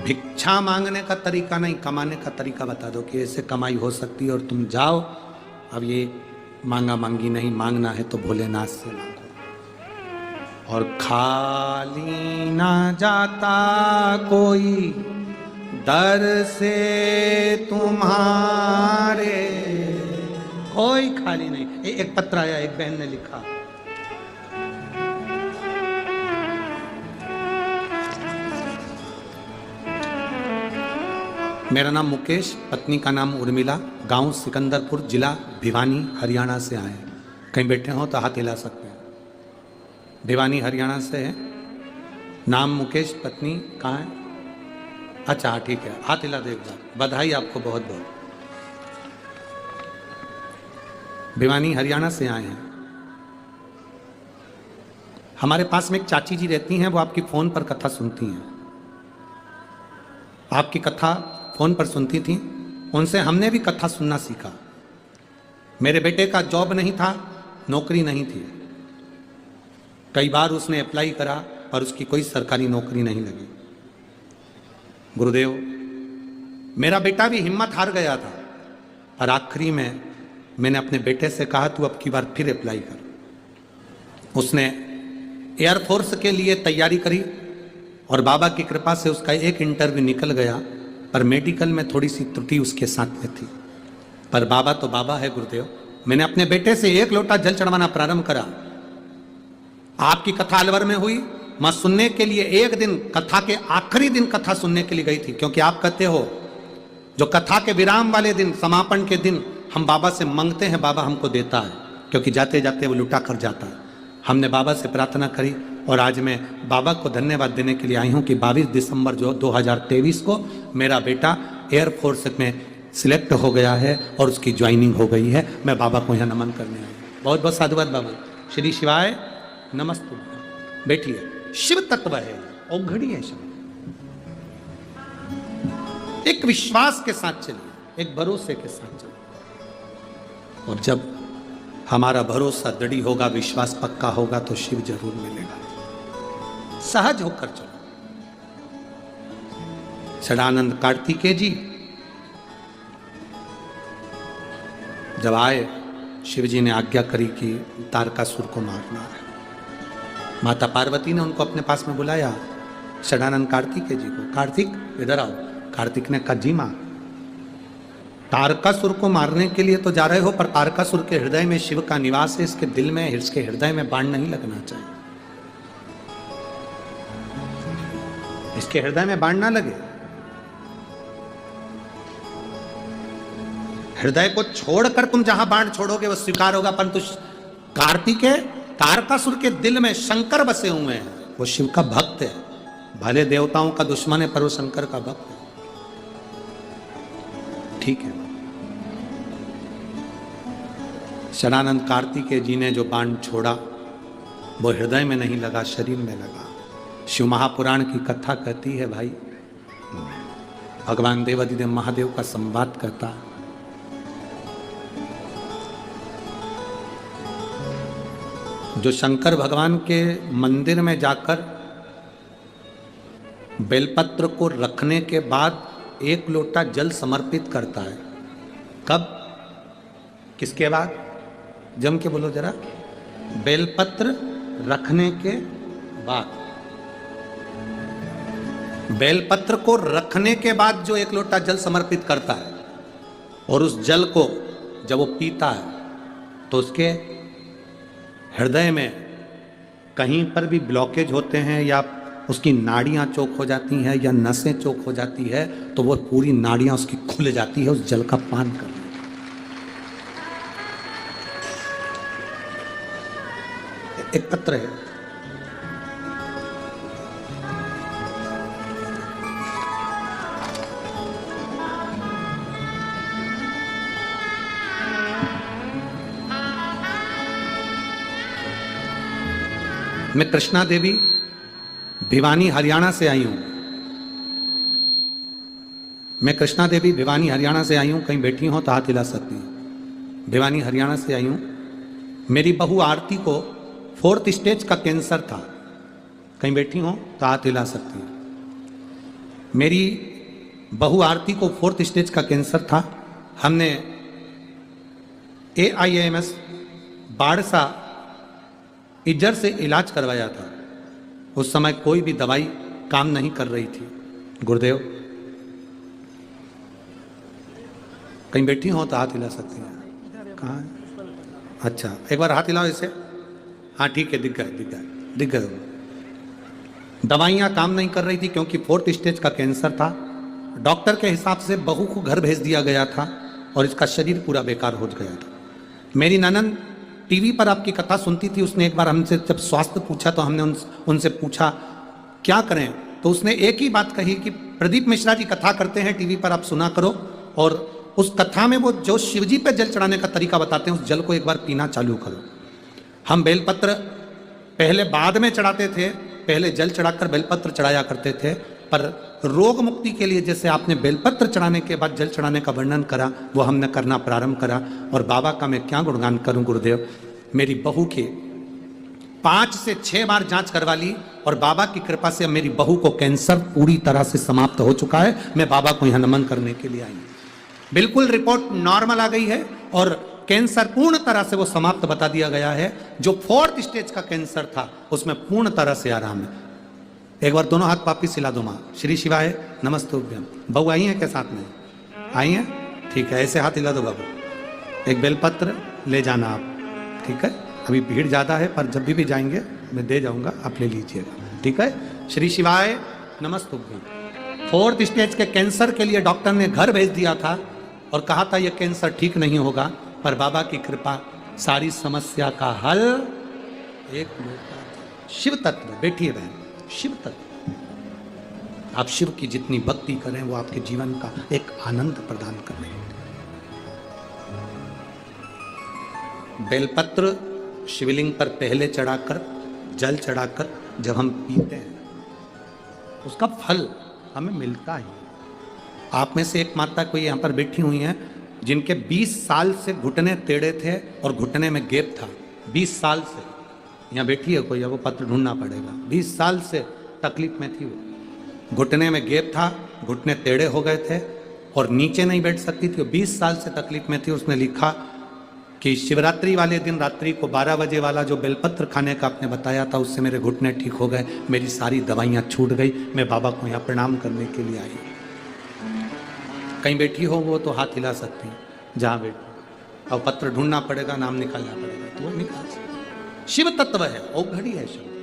भिक्षा मांगने का तरीका नहीं, कमाने का तरीका बता दो कि ऐसे कमाई हो सकती है और तुम जाओ। अब ये मांगा मांगी नहीं, मांगना है तो भोलेनाथ से मांगो। और खाली ना जाता कोई दर से तुम्हारे, कोई खाली नहीं। एक पत्र आया, एक बहन ने लिखा, मेरा नाम मुकेश, पत्नी का नाम उर्मिला, गांव सिकंदरपुर, जिला भिवानी, हरियाणा से आए। कहीं बैठे हो तो हाथ हिला सकते हैं। भिवानी हरियाणा से है, नाम मुकेश, पत्नी कहाँ है? अच्छा ठीक है, हाथ हिला दो एक बार। बधाई आपको बहुत बहुत। भिवानी हरियाणा से आए हैं। हमारे पास में एक चाची जी रहती हैं, वो आपकी फोन पर कथा सुनती हैं। आपकी कथा फोन पर सुनती थी, उनसे हमने भी कथा सुनना सीखा। मेरे बेटे का जॉब नहीं था, नौकरी नहीं थी। कई बार उसने अप्लाई करा और उसकी कोई सरकारी नौकरी नहीं लगी। गुरुदेव, मेरा बेटा भी हिम्मत हार गया था, और आखिरी में मैंने अपने बेटे से कहा तू अब की बार फिर अप्लाई कर। उसने एयरफोर्स के लिए तैयारी करी और बाबा की कृपा से उसका एक इंटरव्यू निकल गया, पर मेडिकल में थोड़ी सी त्रुटि उसके साथ में थी। पर बाबा तो बाबा है गुरुदेव। मैंने अपने बेटे से एक लोटा जल चढ़वाना प्रारंभ करा। आपकी कथा अलवर में हुई, मैं सुनने के लिए एक दिन, कथा के आखिरी दिन कथा सुनने के लिए गई थी, क्योंकि आप कहते हो जो कथा के विराम वाले दिन, समापन के दिन हम बाबा से मांगते हैं, बाबा हमको देता है, क्योंकि जाते जाते वो लुटा कर जाता है। हमने बाबा से प्रार्थना करी और आज मैं बाबा को धन्यवाद देने के लिए आई हूं कि 22 दिसंबर जो 2023 को मेरा बेटा एयरफोर्स में सिलेक्ट हो गया है और उसकी ज्वाइनिंग हो गई है। मैं बाबा को यहाँ नमन करने आई। बहुत बहुत साधुवाद बाबा। श्री शिवाय नमस्ते। बैठिए। शिव तत्व है, औघड़ी है शिव। एक विश्वास के साथ चलिए, एक भरोसे के साथ चलिए, और जब हमारा भरोसा दृढ़ होगा, विश्वास पक्का होगा, तो शिव जरूर मिलेगा। सहज होकर चलो। सदानंद कार्तिकेय जी जब आए, शिव जी ने आज्ञा करी कि तारकासुर को मारना है। माता पार्वती ने उनको अपने पास में बुलाया, सदानंद कार्तिकेय जी को। कार्तिक इधर आओ। कार्तिक ने कहा जी मां, तारकासुर को मारने के लिए तो जा रहे हो, पर तारकासुर के हृदय में शिव का निवास है, इसके दिल में, इसके हृदय में बाण नहीं लगना चाहिए। इसके हृदय में बाण ना लगे। हृदय को छोड़कर तुम जहां बाण छोड़ोगे वो स्वीकार होगा, परंतु कार्तिकेय, तारकासुर के दिल में शंकर बसे हुए हैं। वो शिव का भक्त है, भले देवताओं का दुश्मन है, पर वो शंकर का भक्त है। ठीक है। सदानंद कार्तिकेय जी ने जो बाण छोड़ा वो हृदय में नहीं लगा, शरीर में लगा। शिव महापुराण की कथा कहती है भाई, भगवान देवादिदेव महादेव का संवाद करता। जो शंकर भगवान के मंदिर में जाकर बेलपत्र को रखने के बाद एक लोटा जल समर्पित करता है। कब? किसके बाद? जम के बोलो जरा। बेलपत्र रखने के बाद। बेलपत्र को रखने के बाद जो एक लोटा जल समर्पित करता है, और उस जल को जब वो पीता है तो उसके हृदय में कहीं पर भी ब्लॉकेज होते हैं, या उसकी नाड़ियां चौक हो जाती हैं, या नसें चौक हो जाती है, तो वो पूरी नाड़ियां उसकी खुल जाती है उस जल का पान करने। एक पत्र है, मैं कृष्णा देवी भिवानी हरियाणा से आई हूं। मैं कृष्णा देवी भिवानी हरियाणा से आई हूं। कहीं बैठी हो तो हाथ हिला सकती हूं। भिवानी हरियाणा से आई हूं। मेरी बहू आरती को 4th स्टेज का कैंसर था। कहीं बैठी हो तो हाथ हिला सकती हूं। मेरी बहू आरती को 4th स्टेज का कैंसर था। हमने AIIMS बाड़सा इज्जर से इलाज करवाया था। उस समय कोई भी दवाई काम नहीं कर रही थी। गुरुदेव, कहीं बैठी हो तो हाथ हिला सकती हैं। कहाँ है? अच्छा, एक बार हाथ हिलाओ इसे। हाँ ठीक है, दिख गए। दवाइयाँ काम नहीं कर रही थी क्योंकि 4th स्टेज का कैंसर था। डॉक्टर के हिसाब से बहू को घर भेज दिया गया था और इसका शरीर पूरा बेकार हो गया था। मेरी ननद टीवी पर आपकी कथा सुनती थी। उसने एक बार हमसे जब स्वास्थ्य पूछा तो हमने उनसे पूछा क्या करें, तो उसने एक ही बात कही कि प्रदीप मिश्रा जी कथा करते हैं टीवी पर, आप सुना करो, और उस कथा में वो जो शिवजी पे जल चढ़ाने का तरीका बताते हैं उस जल को एक बार पीना चालू करो। हम बेलपत्र पहले बाद में चढ़ाते थे, पहले जल चढ़ाकर बेलपत्र चढ़ाया करते थे, पर रोग मुक्ति के लिए जैसे आपने बेलपत्र चढ़ाने के बाद जल चढ़ाने का वर्णन करा वो हमने करना प्रारंभ करा। और बाबा का मैं क्या गुणगान करूं गुरुदेव। मेरी बहू के 5 से 6 बार जांच करवा ली और बाबा की कृपा से मेरी बहू को कैंसर पूरी तरह से समाप्त हो चुका है। मैं बाबा को यहाँ नमन करने के लिए आई हूँ। बिल्कुल रिपोर्ट नॉर्मल आ गई है और कैंसर पूर्ण तरह से वो समाप्त बता दिया गया है। जो 4th स्टेज का कैंसर था उसमें पूर्ण तरह से आराम है। एक बार दोनों हाथ वापिस हिला दो। माँ श्री शिवाय नमस्तुभ्यम। बहू आई है क्या साथ में? आई है, ठीक है, ऐसे हाथ हिला दो बाबू। एक बेलपत्र ले जाना आप, ठीक है। अभी भीड़ ज़्यादा है पर जब भी जाएंगे मैं दे जाऊंगा, आप ले लीजिएगा, ठीक है। श्री शिवाय नमस्तुभ्यम। 4th स्टेज के कैंसर के लिए डॉक्टर ने घर भेज दिया था और कहा था यह कैंसर ठीक नहीं होगा, पर बाबा की कृपा सारी समस्या का हल एक शिव तत्व। बैठिए बहन, शिव तत्व। आप शिव की जितनी भक्ति करें वो आपके जीवन का एक आनंद प्रदान करें। बेलपत्र शिवलिंग पर पहले चढ़ाकर, जल चढ़ाकर जब हम पीते हैं उसका फल हमें मिलता है। आप में से एक माता कोई यहाँ पर बैठी हुई हैं जिनके 20 साल से घुटने टेढ़े थे और घुटने में गैप था। 20 साल से यहाँ बैठी है कोई, वो पत्र ढूंढना पड़ेगा। 20 साल से तकलीफ में थी वो, घुटने में गैप था, घुटने टेढ़े हो गए थे और नीचे नहीं बैठ सकती थी। 20 साल से तकलीफ में थी। उसने लिखा कि शिवरात्रि वाले दिन रात्रि को 12 बजे वाला जो बेलपत्र खाने का आपने बताया था उससे मेरे घुटने ठीक हो गए, मेरी सारी दवाइयाँ छूट गई। मैं बाबा को यहाँ प्रणाम करने के लिए आई। कहीं बैठी हो वो तो हाथ हिला सकती हैं जहाँ बैठी। अब पत्र ढूंढना पड़ेगा, नाम निकालना पड़ेगा तो वो निकाल सकते। शिव तत्व है, औघड़ी है शिव।